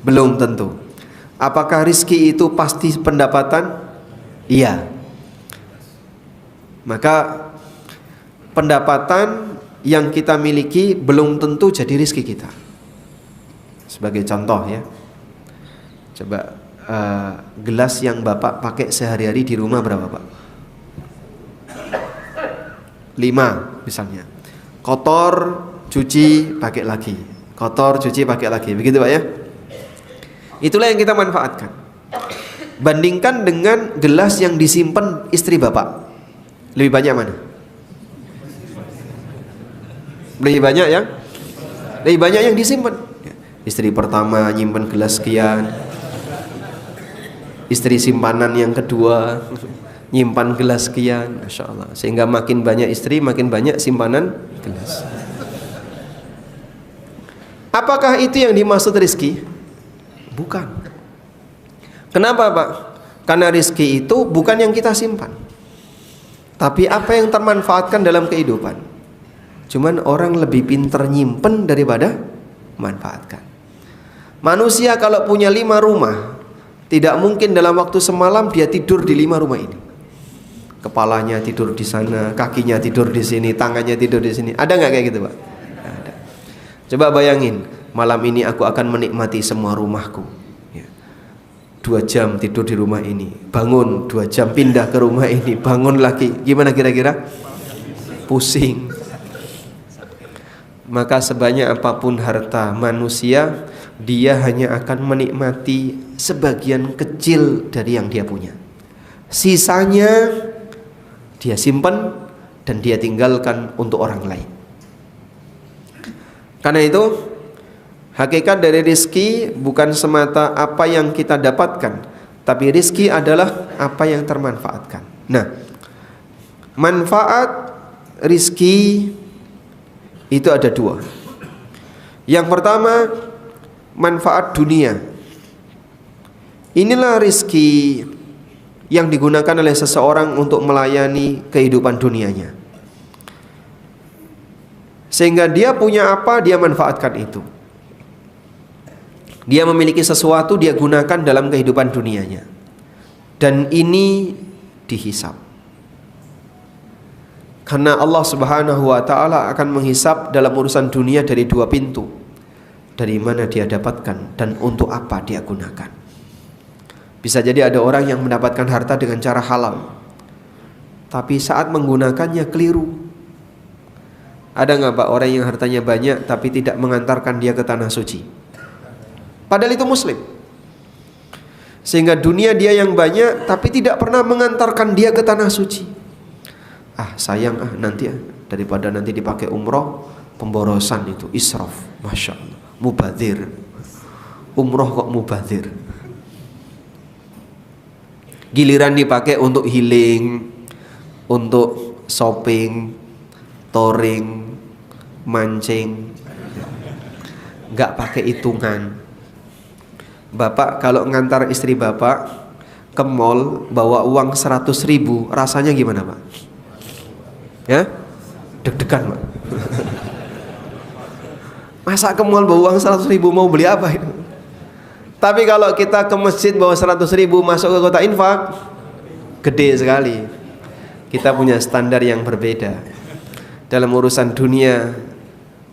Belum tentu. Apakah rizki itu pasti pendapatan? Iya. Maka pendapatan yang kita miliki belum tentu jadi rizki kita. Sebagai contoh ya, coba gelas yang Bapak pakai sehari-hari di rumah berapa, Pak? 5 misalnya. Kotor, cuci, pakai lagi. Kotor, cuci, pakai lagi. Begitu Pak ya. Itulah yang kita manfaatkan. Bandingkan dengan gelas yang disimpan istri Bapak, lebih banyak mana? Lebih banyak ya? Lebih banyak yang disimpan. Istri pertama nyimpan gelas sekian, istri simpanan yang kedua nyimpan gelas sekian, Masya Allah. Sehingga makin banyak istri, makin banyak simpanan gelas. Apakah itu yang dimaksud rizki? Bukan. Kenapa Pak? Karena rizki itu bukan yang kita simpan, tapi apa yang termanfaatkan dalam kehidupan. Cuman orang lebih pintar nyimpen daripada manfaatkan. Manusia kalau punya 5 rumah, tidak mungkin dalam waktu semalam dia tidur di 5 rumah ini. Kepalanya tidur di sana, kakinya tidur di sini, tangannya tidur di sini. Ada nggak kayak gitu Pak? Ada. Coba bayangin, malam ini aku akan menikmati semua rumahku. 2 jam tidur di rumah ini, bangun 2 jam pindah ke rumah ini, bangun lagi. Gimana kira-kira? Pusing. Maka sebanyak apapun harta manusia, dia hanya akan menikmati sebagian kecil dari yang dia punya. Sisanya dia simpan dan dia tinggalkan untuk orang lain. Karena itu hakikat dari rizki bukan semata apa yang kita dapatkan, tapi rizki adalah apa yang termanfaatkan. Nah, manfaat rizki itu ada dua. Yang pertama, manfaat dunia. Inilah rizki yang digunakan oleh seseorang untuk melayani kehidupan dunianya, sehingga dia punya apa, dia manfaatkan itu. Dia memiliki sesuatu, dia gunakan dalam kehidupan dunianya. Dan ini dihisab. Karena Allah Subhanahu wa ta'ala akan menghisab dalam urusan dunia dari dua pintu. Dari mana dia dapatkan dan untuk apa dia gunakan. Bisa jadi ada orang yang mendapatkan harta dengan cara halal, tapi saat menggunakannya keliru. Ada nggak Pak orang yang hartanya banyak tapi tidak mengantarkan dia ke tanah suci? Padahal itu muslim. Sehingga dunia dia yang banyak tapi tidak pernah mengantarkan dia ke tanah suci. Sayang nanti daripada nanti dipakai umroh, pemborosan itu israf, masya Allah, mubadzir. Umroh kok mubadzir. Giliran dipakai untuk healing, untuk shopping, touring, mancing, nggak pakai hitungan. Bapak kalau ngantar istri bapak ke mall bawa uang 100.000, rasanya gimana Pak? Ya, deg-degan Pak. Masa ke mall bawa uang 100.000 mau beli apa itu? Tapi kalau kita ke masjid bawa 100.000 masuk ke kota infak, gede sekali. Kita punya standar yang berbeda. Dalam urusan dunia,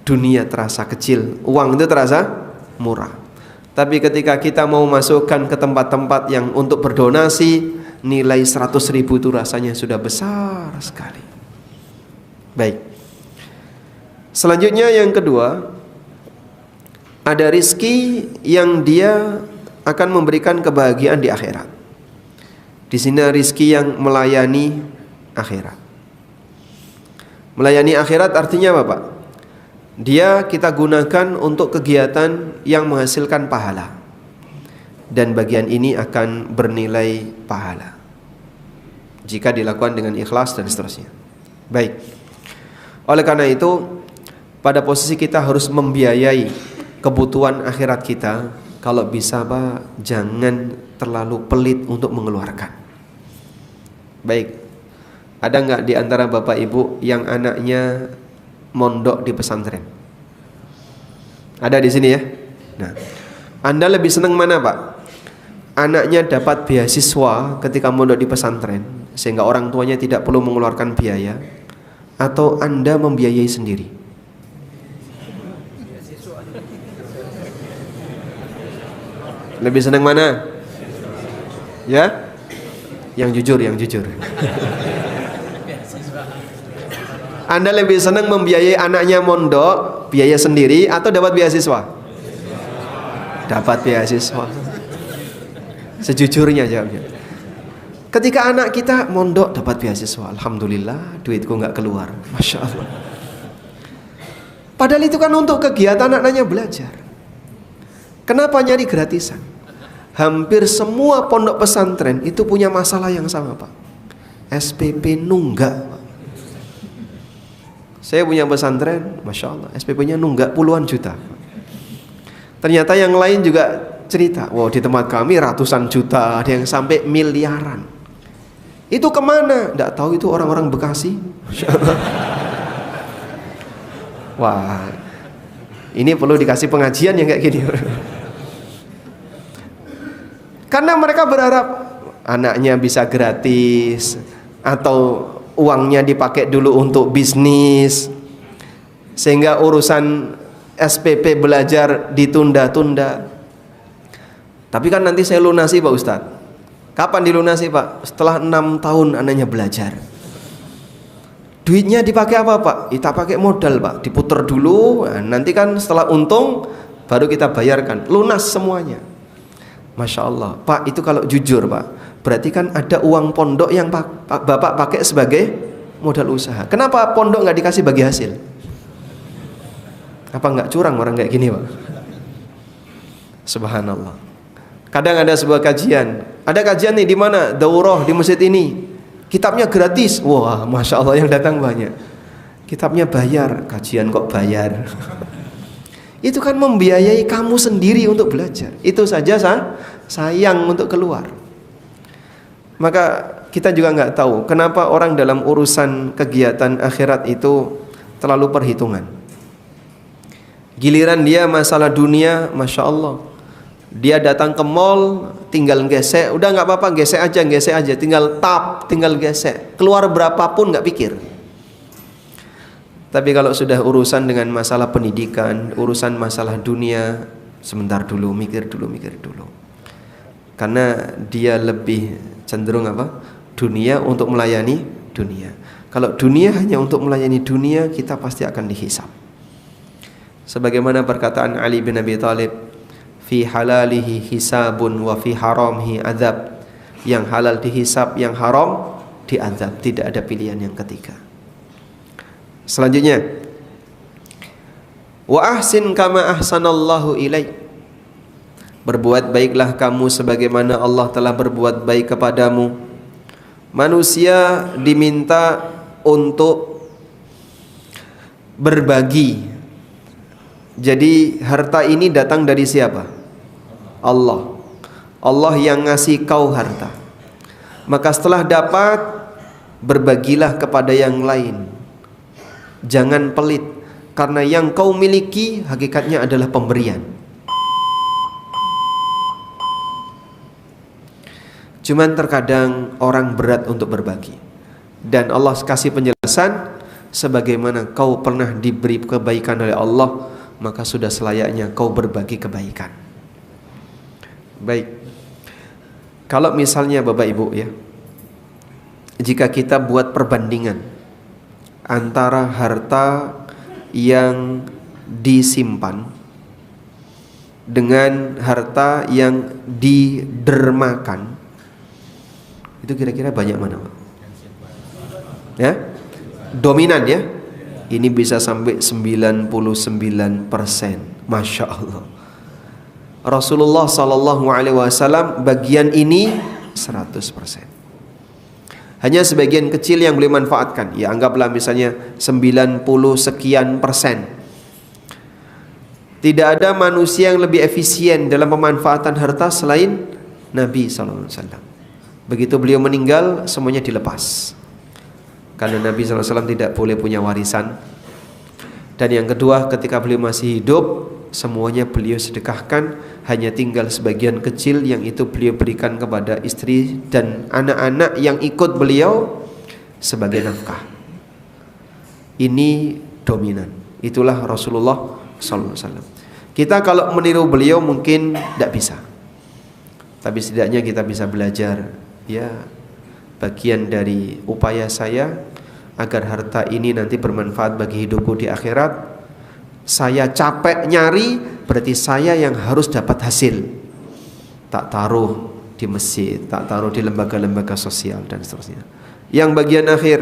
dunia terasa kecil, uang itu terasa murah. Tapi ketika kita mau masukkan ke tempat-tempat yang untuk berdonasi, nilai 100.000 itu rasanya sudah besar sekali. Baik. Selanjutnya yang kedua, ada rizki yang dia akan memberikan kebahagiaan di akhirat. Di sini rizki yang melayani akhirat. Melayani akhirat artinya apa Pak? Dia kita gunakan untuk kegiatan yang menghasilkan pahala. Dan bagian ini akan bernilai pahala jika dilakukan dengan ikhlas dan seterusnya. Baik. Oleh karena itu, pada posisi kita harus membiayai kebutuhan akhirat kita. Kalau bisa Pak, jangan terlalu pelit untuk mengeluarkan. Baik. Ada nggak di antara Bapak Ibu yang anaknya mondok di pesantren? Ada di sini ya? Nah, Anda lebih senang mana Pak? Anaknya dapat beasiswa ketika mondok di pesantren sehingga orang tuanya tidak perlu mengeluarkan biaya, atau Anda membiayai sendiri? Lebih senang mana? Ya? Yang jujur, yang jujur. Anda lebih senang membiayai anaknya mondok, biaya sendiri, atau dapat beasiswa? Dapat beasiswa. Sejujurnya jawabnya. Ketika anak kita mondok dapat beasiswa, alhamdulillah, duitku nggak keluar, masya Allah. Padahal itu kan untuk kegiatan anaknya belajar. Kenapa nyari gratisan? Hampir semua pondok pesantren itu punya masalah yang sama Pak. SPP nunggak Pak. Saya punya pesantren, masya Allah, SPP-nya nunggak puluhan juta. Ternyata yang lain juga cerita, wow di tempat kami ratusan juta, ada yang sampai miliaran. Itu kemana? Nggak tahu, itu orang-orang Bekasi. Wah, ini perlu dikasih pengajian yang kayak gini. Karena mereka berharap anaknya bisa gratis, atau uangnya dipakai dulu untuk bisnis, sehingga urusan SPP belajar ditunda-tunda. Tapi kan nanti saya lunasi Pak Ustadz. Kapan dilunasi Pak? Setelah 6 tahun anaknya belajar. Duitnya dipakai apa Pak? Kita pakai modal Pak, diputer dulu, nanti kan setelah untung baru kita bayarkan, lunas semuanya. Masya Allah Pak, itu kalau jujur Pak, Berarti kan ada uang pondok yang Bapak pakai sebagai modal usaha. Kenapa pondok nggak dikasih bagi hasil? Apa nggak curang orang kayak gini, Pak? Subhanallah. Kadang ada sebuah kajian. Ada kajian nih di mana? Daurah di masjid ini. Kitabnya gratis. Wah, Masya Allah yang datang banyak. Kitabnya bayar. Kajian kok bayar? Itu kan membiayai kamu sendiri untuk belajar. Itu saja sayang untuk keluar. Maka kita juga nggak tahu kenapa orang dalam urusan kegiatan akhirat itu terlalu perhitungan. Giliran dia masalah dunia, Masya Allah, dia datang ke mall, tinggal gesek, udah nggak apa-apa, gesek aja, tinggal tap, tinggal gesek, keluar berapapun nggak pikir. Tapi kalau sudah urusan dengan masalah pendidikan, urusan masalah dunia, sebentar dulu, mikir dulu. Karena dia lebih cenderung apa? Dunia untuk melayani dunia. Kalau dunia hanya untuk melayani dunia, kita pasti akan dihisab. Sebagaimana perkataan Ali bin Abi Thalib, fi halalihi hisabun wa fi haramihi adzab. Yang halal dihisab, yang haram diazab. Tidak ada pilihan yang ketiga. Selanjutnya, wa ahsin kama ahsanallahu ilaik. Berbuat baiklah kamu sebagaimana Allah telah berbuat baik kepadamu. Manusia diminta untuk berbagi. Jadi harta ini datang dari siapa? Allah. Allah yang ngasih kau harta. Maka setelah dapat, berbagilah kepada yang lain. Jangan pelit, karena yang kau miliki hakikatnya adalah pemberian. Cuman terkadang orang berat untuk berbagi. Dan Allah kasih penjelasan, sebagaimana kau pernah diberi kebaikan oleh Allah, maka sudah selayaknya kau berbagi kebaikan. Baik. Kalau misalnya Bapak Ibu ya, jika kita buat perbandingan antara harta yang disimpan dengan harta yang didermakan, itu kira-kira banyak mana, Pak? Ya? Dominan ya? Ini bisa sampai 99%. Masya Allah. Rasulullah SAW bagian ini 100%. Hanya sebagian kecil yang beliau manfaatkan. Ya anggaplah misalnya 90 sekian persen. Tidak ada manusia yang lebih efisien dalam pemanfaatan harta selain Nabi SAW. Begitu beliau meninggal, semuanya dilepas. Karena Nabi SAW tidak boleh punya warisan. Dan yang kedua, ketika beliau masih hidup, semuanya beliau sedekahkan. Hanya tinggal sebagian kecil yang itu beliau berikan kepada istri dan anak-anak yang ikut beliau sebagai nafkah. Ini dominan. Itulah Rasulullah SAW. Kita kalau meniru beliau mungkin tidak bisa, tapi setidaknya kita bisa belajar. Ya, bagian dari upaya saya agar harta ini nanti bermanfaat bagi hidupku di akhirat. Saya capek nyari, berarti saya yang harus dapat hasil. Tak taruh di masjid, tak taruh di lembaga-lembaga sosial dan seterusnya. Yang bagian akhir,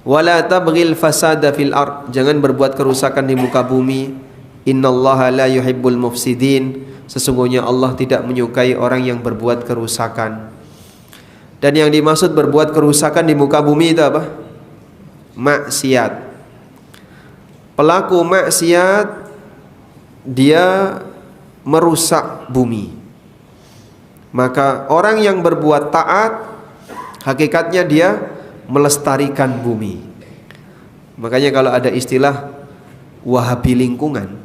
wala tabghil fasada fil ard. Jangan berbuat kerusakan di muka bumi. Innallaha la yuhibbul mufsidin. Sesungguhnya Allah tidak menyukai orang yang berbuat kerusakan. Dan yang dimaksud berbuat kerusakan di muka bumi itu apa? Maksiat. Pelaku maksiat dia merusak bumi. Maka orang yang berbuat taat hakikatnya dia melestarikan bumi. Makanya kalau ada istilah Wahabi lingkungan,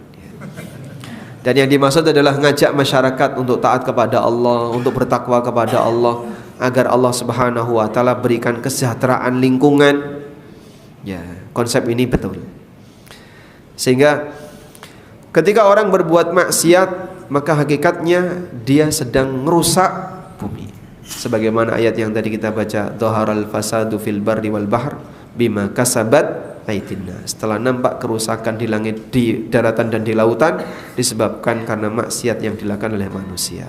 dan yang dimaksud adalah ngajak masyarakat untuk taat kepada Allah, untuk bertakwa kepada Allah, agar Allah Subhanahu wa taala berikan kesejahteraan lingkungan. Ya, konsep ini betul. Sehingga ketika orang berbuat maksiat, maka hakikatnya dia sedang merusak bumi. Sebagaimana ayat yang tadi kita baca, dhaharal fasadu fil barri wal bahr bima kasabat aydinnas. Setelah nampak kerusakan di langit, di daratan dan di lautan, disebabkan karena maksiat yang dilakukan oleh manusia.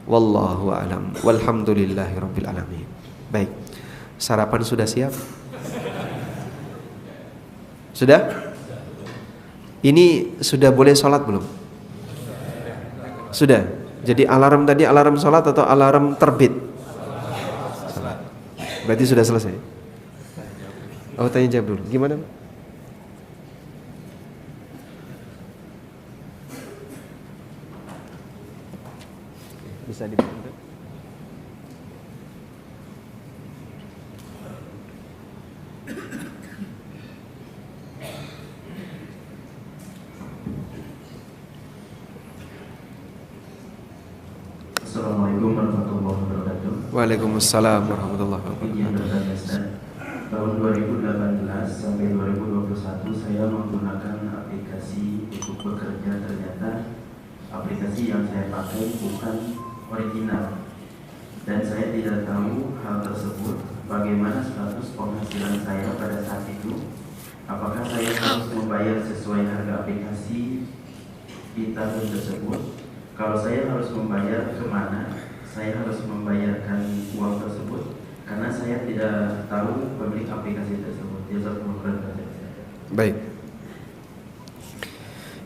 Wallahu a'lam. Walhamdulillahirabbil alamin. Baik. Sarapan sudah siap? Sudah? Ini sudah boleh sholat belum? Sudah. Jadi alarm tadi alarm sholat atau alarm terbit? Sholat. Berarti sudah selesai. Oh, tanya jawab dulu. Gimana? Bisa dibantu? Assalamualaikum warahmatullahi wabarakatuh. Waalaikumsalam warahmatullahi wabarakatuh. Tahun 2018 sampai 2021 saya menggunakan aplikasi untuk bekerja. Ternyata aplikasi yang saya pakai bukan original dan saya tidak tahu hal tersebut. Bagaimana status penghasilan saya pada saat itu? Apakah saya harus membayar sesuai harga aplikasi di tahun tersebut? Kalau saya harus membayar, kemana saya harus membayarkan uang tersebut? Karena saya tidak tahu pemilik aplikasi tersebut. Baik.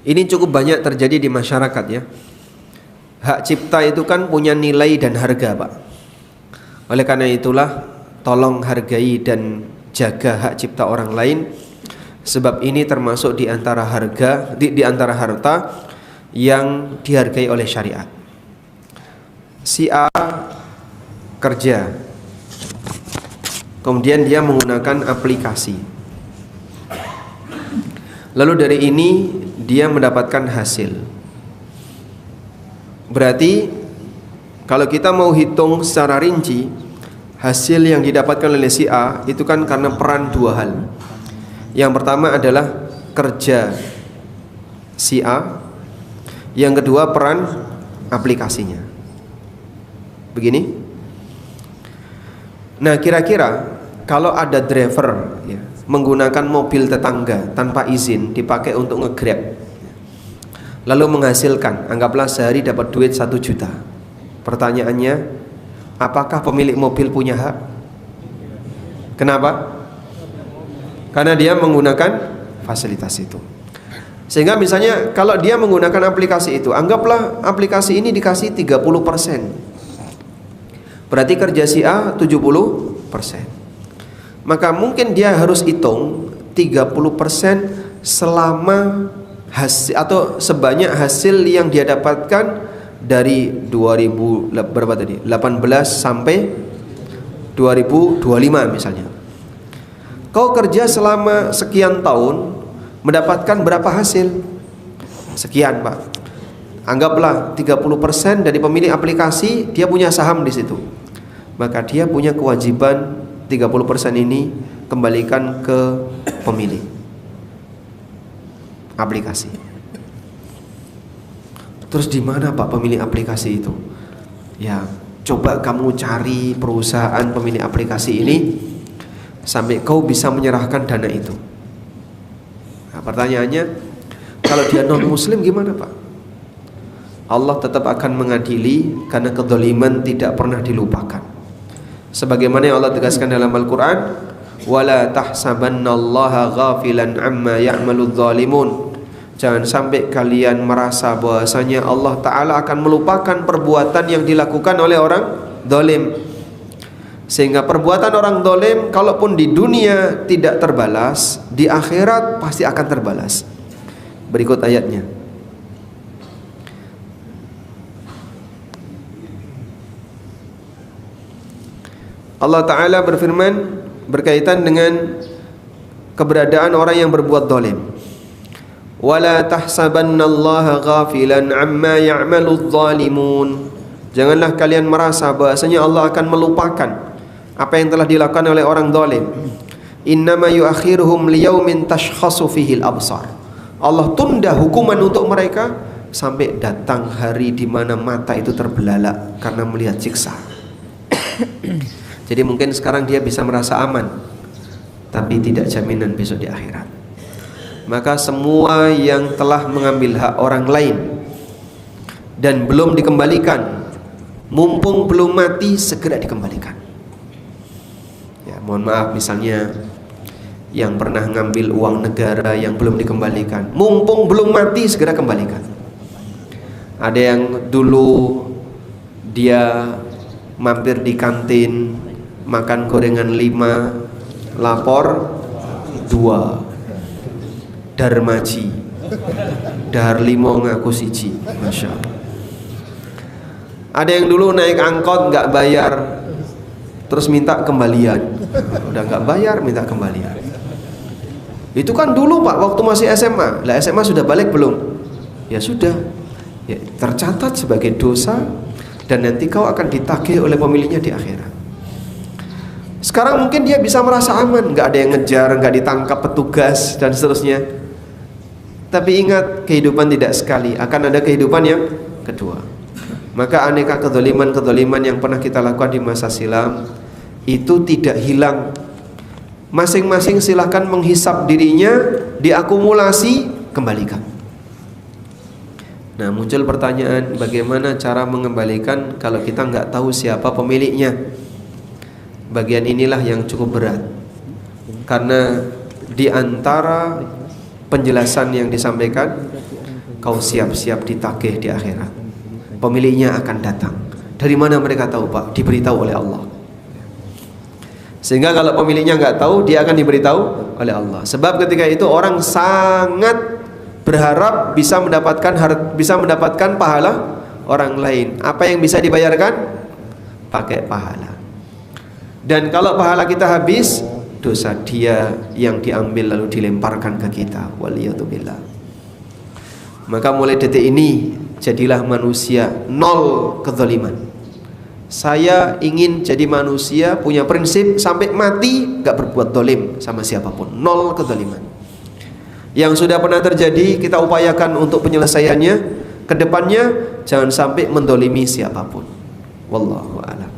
Ini cukup banyak terjadi di masyarakat ya. Hak cipta itu kan punya nilai dan harga, Pak. Oleh karena itulah tolong hargai dan jaga hak cipta orang lain, sebab ini termasuk di antara harga di antara harta yang dihargai oleh syariat. Si A kerja, kemudian dia menggunakan aplikasi, lalu dari ini dia mendapatkan hasil. Berarti kalau kita mau hitung secara rinci, hasil yang didapatkan oleh si A itu kan karena peran dua hal. Yang pertama adalah kerja si A, yang kedua peran aplikasinya. Begini. Nah, kira-kira kalau ada driver ya, menggunakan mobil tetangga tanpa izin dipakai untuk nge-grab, lalu menghasilkan, anggaplah sehari dapat duit 1 juta. Pertanyaannya, apakah pemilik mobil punya hak? Kenapa? Karena dia menggunakan fasilitas itu. Sehingga misalnya kalau dia menggunakan aplikasi itu, anggaplah aplikasi ini dikasih 30%. Berarti kerja si A 70%. Maka mungkin dia harus hitung 30% selama hasil atau sebanyak hasil yang dia dapatkan dari 2000 berapa tadi? 18 sampai 2025 misalnya. Kau kerja selama sekian tahun mendapatkan berapa hasil? Sekian, Pak. Anggaplah 30% dari pemilik aplikasi dia punya saham di situ. Maka dia punya kewajiban 30% ini kembalikan ke pemilik aplikasi. Terus di mana, Pak, pemilik aplikasi itu? Ya, coba kamu cari perusahaan pemilik aplikasi ini sampai kau bisa menyerahkan dana itu. Nah, pertanyaannya, kalau dia non muslim gimana, Pak? Allah tetap akan mengadili karena kezaliman tidak pernah dilupakan. Sebagaimana yang Allah tegaskan dalam Al-Qur'an, wala tahsabannallaha ghafilan amma ya'maludz zalimun. Jangan sampai kalian merasa bahwasanya Allah Ta'ala akan melupakan perbuatan yang dilakukan oleh orang zalim. Sehingga perbuatan orang zalim kalaupun di dunia tidak terbalas, di akhirat pasti akan terbalas. Berikut ayatnya. Allah Ta'ala berfirman berkaitan dengan keberadaan orang yang berbuat zalim. Wala tahsabannallaha ghafilan amma ya'maludz zalimun. Janganlah kalian merasa bahwasanya Allah akan melupakan apa yang telah dilakukan oleh orang zalim. Innama yuakhiruhum liyaumin tashkhasu fihil absar. Allah tunda hukuman untuk mereka sampai datang hari di mana mata itu terbelalak karena melihat siksa. Jadi mungkin sekarang dia bisa merasa aman, tapi tidak jaminan besok di akhirat. Maka semua yang telah mengambil hak orang lain dan belum dikembalikan, mumpung belum mati segera dikembalikan. Ya, mohon maaf misalnya yang pernah ngambil uang negara yang belum dikembalikan, mumpung belum mati segera kembalikan. Ada yang dulu dia mampir di kantin makan gorengan 5, lapor 2, darmaji, dahar 5 ngaku siji, masya Allah. Ada yang dulu naik angkot nggak bayar, terus minta kembalian. Udah nggak bayar minta kembalian. Itu kan dulu Pak, waktu masih SMA. Lah SMA sudah balik belum? Ya sudah. Ya, tercatat sebagai dosa dan nanti kau akan ditagih oleh pemiliknya di akhirat. Sekarang mungkin dia bisa merasa aman, nggak ada yang ngejar, nggak ditangkap petugas dan seterusnya. Tapi ingat, kehidupan tidak sekali, akan ada kehidupan yang kedua. Maka aneka kezaliman yang pernah kita lakukan di masa silam itu tidak hilang. Masing-masing silahkan menghisap dirinya, diakumulasi, kembalikan. Nah, muncul pertanyaan, bagaimana cara mengembalikan kalau kita nggak tahu siapa pemiliknya? Bagian inilah yang cukup berat, karena di antara penjelasan yang disampaikan, kau siap-siap ditagih di akhirat. Pemiliknya akan datang. Dari mana mereka tahu Pak? Diberitahu oleh Allah. Sehingga kalau pemiliknya nggak tahu, dia akan diberitahu oleh Allah. Sebab ketika itu orang sangat berharap bisa mendapatkan pahala orang lain. Apa yang bisa dibayarkan? Pakai pahala. Dan kalau pahala kita habis, dosa dia yang diambil lalu dilemparkan ke kita. Waliyatubillah. Maka mulai detik ini jadilah manusia nol kezaliman. Saya ingin jadi manusia punya prinsip sampai mati gak berbuat dolim sama siapapun. Nol kezaliman. Yang sudah pernah terjadi kita upayakan untuk penyelesaiannya. Kedepannya jangan sampai mendolimi siapapun. Wallahu a'lam.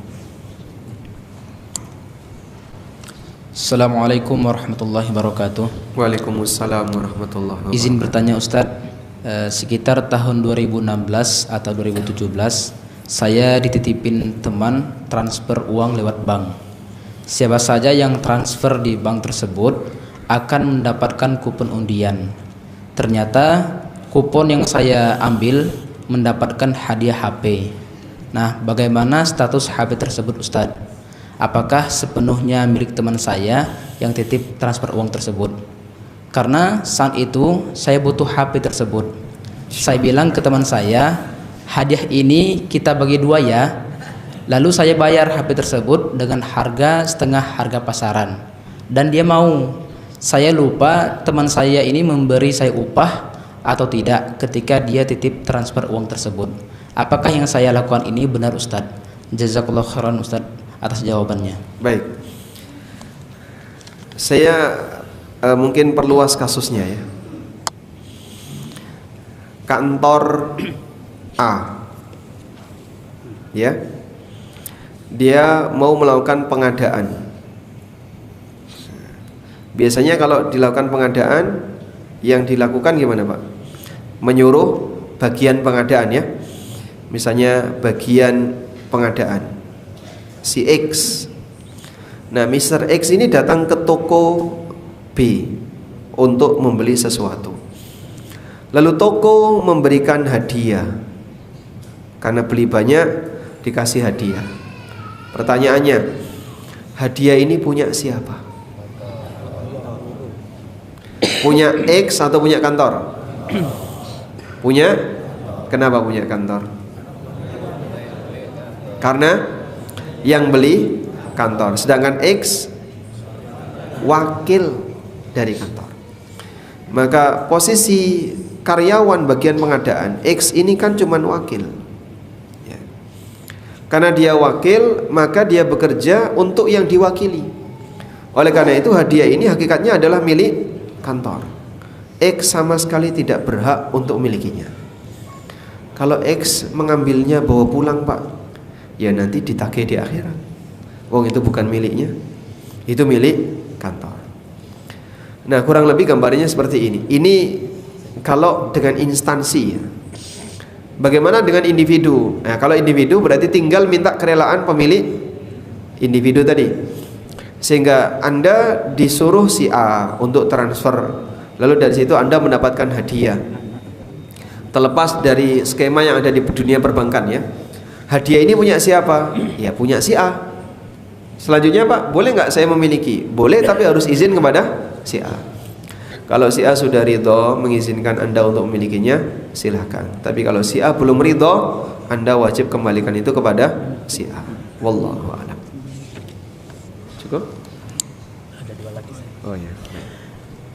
Assalamualaikum warahmatullahi wabarakatuh. Waalaikumsalam warahmatullahi wabarakatuh. Izin bertanya Ustadz, sekitar tahun 2016 atau 2017 saya dititipin teman transfer uang lewat bank. Siapa saja yang transfer di bank tersebut akan mendapatkan kupon undian. Ternyata kupon yang saya ambil mendapatkan hadiah HP. Nah, bagaimana status HP tersebut Ustadz? Apakah sepenuhnya milik teman saya yang titip transfer uang tersebut? Karena saat itu saya butuh HP tersebut. Saya bilang ke teman saya, hadiah ini kita bagi 2 ya. Lalu saya bayar HP tersebut dengan harga setengah harga pasaran. Dan dia mau. Saya lupa teman saya ini memberi saya upah atau tidak ketika dia titip transfer uang tersebut. Apakah yang saya lakukan ini benar Ustadz? Jazakallahu khairan Ustadz atas jawabannya. Baik. Saya mungkin perluas kasusnya ya. Kantor A, ya, dia mau melakukan pengadaan. Biasanya kalau dilakukan pengadaan, yang dilakukan gimana Pak? Menyuruh bagian pengadaan ya. Misalnya bagian pengadaan si X. Nah, Mr. X ini datang ke toko B untuk membeli sesuatu. Lalu toko memberikan hadiah. Karena beli banyak dikasih hadiah. Pertanyaannya, hadiah ini punya siapa? Punya X atau punya kantor? Punya? Kenapa punya kantor? Karena yang beli kantor, sedangkan X wakil dari kantor. Maka posisi karyawan bagian pengadaan X ini kan cuman wakil ya. Karena dia wakil, maka dia bekerja untuk yang diwakili. Oleh karena itu hadiah ini hakikatnya adalah milik kantor. X sama sekali tidak berhak untuk memilikinya. Kalau X mengambilnya bawa pulang Pak, ya nanti ditagih di akhirat. Wong itu bukan miliknya, itu milik kantor. Nah, kurang lebih gambarnya seperti ini. Ini kalau dengan instansi ya. Bagaimana dengan individu? Nah, kalau individu berarti tinggal minta kerelaan pemilik individu tadi. Sehingga Anda disuruh si A untuk transfer, lalu dari situ Anda mendapatkan hadiah. Terlepas dari skema yang ada di dunia perbankan ya. Hadiah ini punya siapa? Ya punya si A. Selanjutnya Pak, boleh nggak saya memiliki? Boleh, tapi harus izin kepada si A. Kalau si A sudah ridho mengizinkan Anda untuk memilikinya, silahkan. Tapi kalau si A belum ridho, Anda wajib kembalikan itu kepada si A. Wallahu a'lam. Cukup? Ada dua lagi. Oh ya.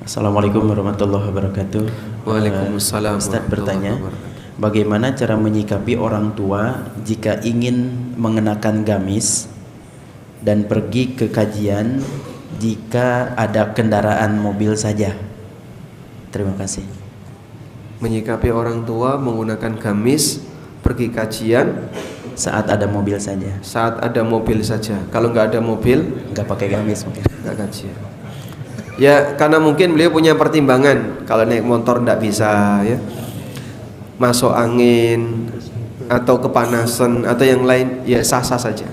Assalamualaikum warahmatullahi wabarakatuh. Waalaikumsalam. Ustaz bertanya, bagaimana cara menyikapi orang tua jika ingin mengenakan gamis dan pergi ke kajian jika ada kendaraan mobil saja? Terima kasih. Menyikapi orang tua menggunakan gamis pergi kajian Saat ada mobil saja. saat ada mobil saja. Kalau nggak ada mobil, Nggak pakai gamis mungkin. nggak kajian. Ya karena mungkin beliau punya pertimbangan. Kalau naik motor nggak bisa ya, masuk angin atau kepanasan atau yang lain, ya sah-sah saja.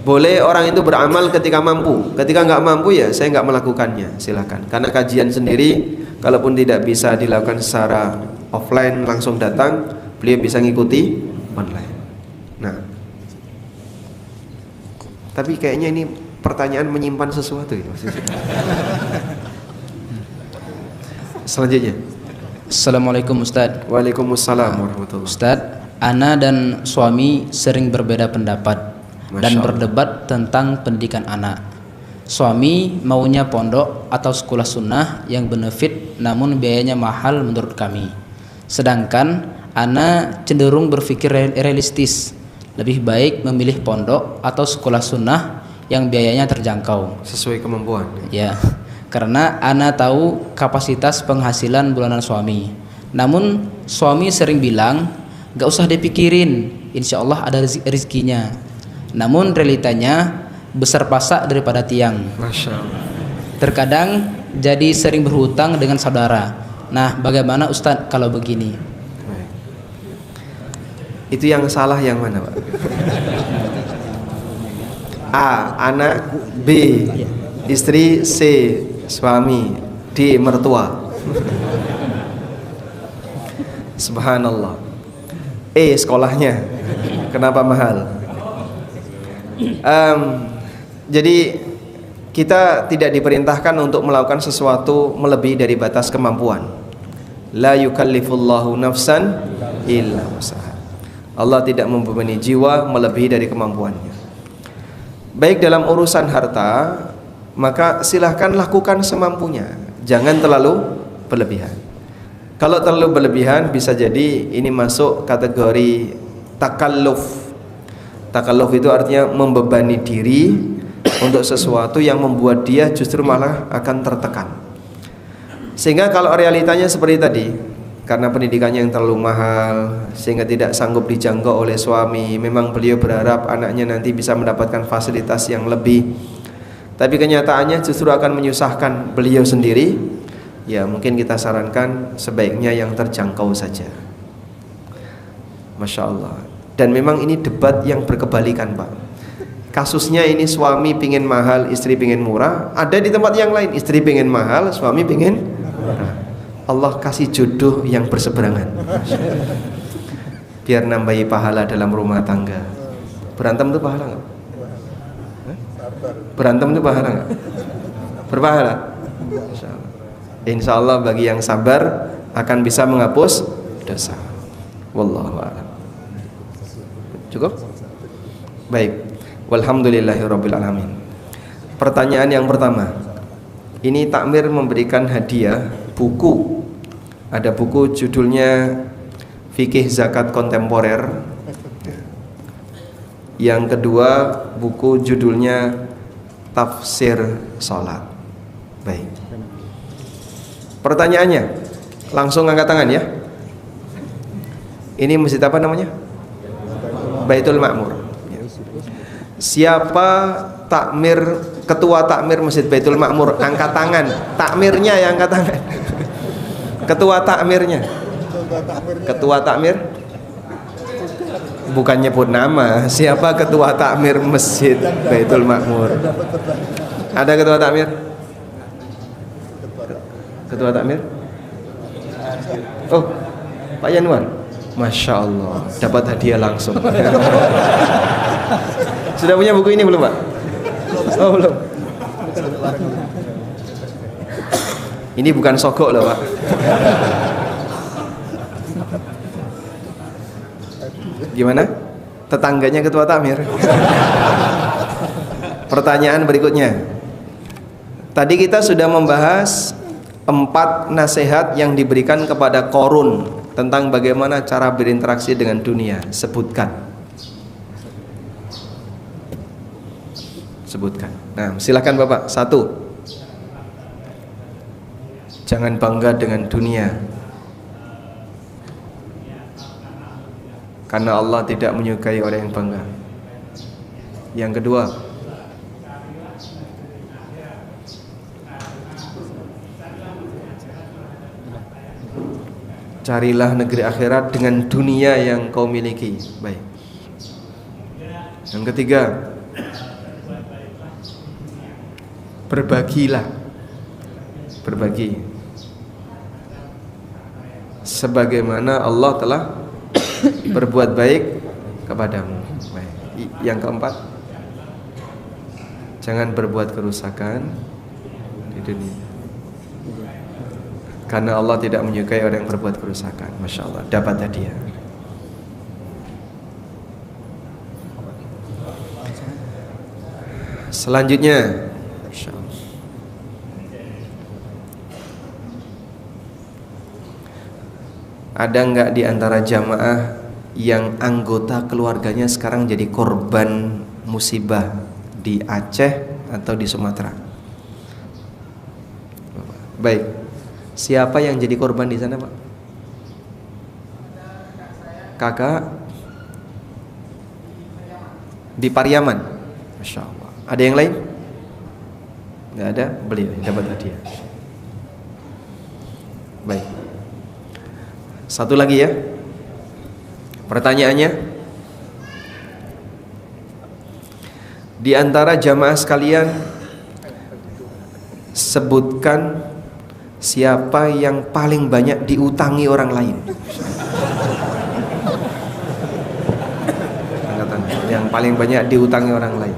Boleh orang itu beramal ketika mampu. Ketika nggak mampu ya saya nggak melakukannya, silakan. Karena kajian sendiri, kalaupun tidak bisa dilakukan secara offline langsung datang, beliau bisa ngikuti online. Nah, tapi kayaknya ini pertanyaan menyimpan sesuatu ya. Selanjutnya. Assalamualaikum Ustadz. Waalaikumsalam warahmatullahi wabarakatuh. Ustadz, Ana dan suami sering berbeda pendapat dan Masya Allah. berdebat tentang pendidikan anak. Suami maunya pondok atau sekolah sunnah yang benefit namun biayanya mahal menurut kami. Sedangkan Ana cenderung berpikir realistis, lebih baik memilih pondok atau sekolah sunnah yang biayanya terjangkau. Sesuai kemampuan. Ya, karena Ana tahu kapasitas penghasilan bulanan suami. Namun suami sering bilang, gak usah dipikirin, insya Allah ada rezekinya. Namun realitanya besar pasak daripada tiang. Masya Allah. Terkadang jadi sering berhutang dengan saudara. Nah, bagaimana Ustadz kalau begini? Baik. Itu yang salah yang mana Pak? A. Anak. B. Istri. C. Suami. D. Mertua. Subhanallah. E. Sekolahnya. Kenapa mahal? Jadi kita tidak diperintahkan untuk melakukan sesuatu melebihi dari batas kemampuan. La yukallifullahu nafsan illa wus'aha. Allah tidak membebani jiwa melebihi dari kemampuannya. Baik dalam urusan harta, maka silahkan lakukan semampunya, jangan terlalu berlebihan. Kalau terlalu berlebihan bisa jadi ini masuk kategori takalluf. Takalluf itu artinya membebani diri untuk sesuatu yang membuat dia justru malah akan tertekan. Sehingga kalau realitanya seperti tadi, karena pendidikannya yang terlalu mahal sehingga tidak sanggup dijangkau oleh suami, memang beliau berharap anaknya nanti bisa mendapatkan fasilitas yang lebih, tapi kenyataannya justru akan menyusahkan beliau sendiri. Ya mungkin kita sarankan sebaiknya yang terjangkau saja. Masya Allah. Dan memang ini debat yang berkebalikan Pak. Kasusnya ini suami pingin mahal, istri pingin murah. Ada di tempat yang lain, istri pingin mahal, suami pingin murah. Allah kasih jodoh yang berseberangan, biar nambahi pahala dalam rumah tangga. Berantem itu pahala nggak? Berantem itu pahala nggak? Berpahala. Insya Allah bagi yang sabar akan bisa menghapus dosa. Wallahu a'lam. Cukup? Baik. Walhamdulillahirabbil alamin. Pertanyaan yang pertama. Ini takmir memberikan hadiah buku. Ada buku judulnya Fikih Zakat Kontemporer. Yang kedua buku judulnya Tafsir Salat. Baik. Pertanyaannya, langsung angkat tangan ya. Ini masjid apa namanya? Baitul Ma'mur. Siapa takmir, ketua takmir Masjid Baitul Ma'mur? Angkat tangan. Takmirnya yang angkat tangan. Ketua takmirnya. Ketua takmir. bukan nyebut nama. Siapa ketua takmir Masjid Baitul Makmur? Ada ketua takmir? Ketua takmir? Oh, Pak Yanwar. Masya Allah, dapat hadiah langsung. Sudah punya buku ini belum, Pak? Oh, belum. Ini bukan sogok loh, Pak. Gimana? Tetangganya ketua takmir. Pertanyaan berikutnya. Tadi kita sudah membahas 4 nasihat yang diberikan kepada Qarun tentang bagaimana cara berinteraksi dengan dunia. Sebutkan. Nah, silakan Bapak. 1. Jangan bangga dengan dunia, karena Allah tidak menyukai orang yang bangga. Yang kedua, carilah negeri akhirat dengan dunia yang kau miliki. Baik. Yang ketiga, berbagilah. Berbagi sebagaimana Allah telah berbuat baik kepadamu. Baik. Yang keempat, jangan berbuat kerusakan di dunia, karena Allah tidak menyukai orang yang berbuat kerusakan. Masya Allah, dapat hadiah. Selanjutnya, Masya Allah, ada nggak di antara jamaah yang anggota keluarganya sekarang jadi korban musibah di Aceh atau di Sumatera? Baik, siapa yang jadi korban di sana, Pak? Kakak di Pariaman. Masya Allah. Ada yang lain? Nggak ada? Beliau dapat hadiah. Baik. Satu lagi ya. Pertanyaannya, di antara jamaah sekalian, sebutkan siapa yang paling banyak diutangi orang lain. Angkatan yang paling banyak diutangi orang lain.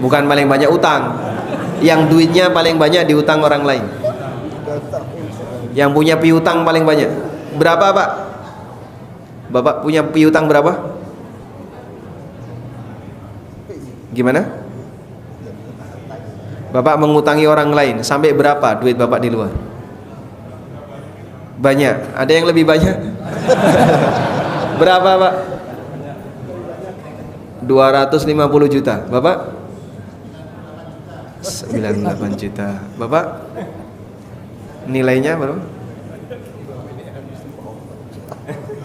Bukan paling banyak utang, yang duitnya paling banyak diutang orang lain. Yang punya piutang paling banyak. Berapa, Pak? Bapak punya piutang berapa? Gimana? Bapak mengutangi orang lain sampai berapa duit Bapak di luar? Banyak. Ada yang lebih banyak? Berapa, Pak? 250 juta. Bapak? 98 juta. Bapak? Nilainya berapa?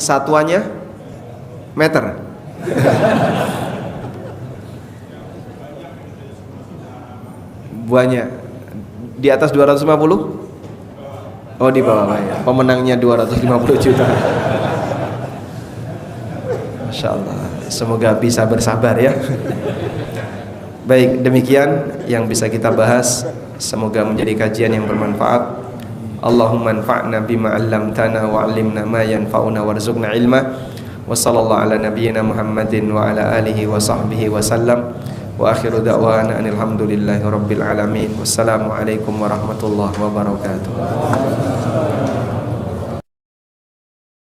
Satuannya meter. Banyak. Di atas 250? Oh, di bawah ya. Pemenangnya 250 juta. Masya Allah. Semoga bisa bersabar ya. Baik, demikian yang bisa kita bahas. Semoga menjadi kajian yang bermanfaat. Allahumma anfa'na bima 'allamtana wa 'allimna ma yanfa'una warzuqna ilma. Wa sallallahu ala nabiyyina Muhammadin wa ala alihi wa sahbihi wa sallam. Wa akhiru da'wana alhamdulillahi rabbil alamin. Wassalamu alaikum warahmatullahi wabarakatuh.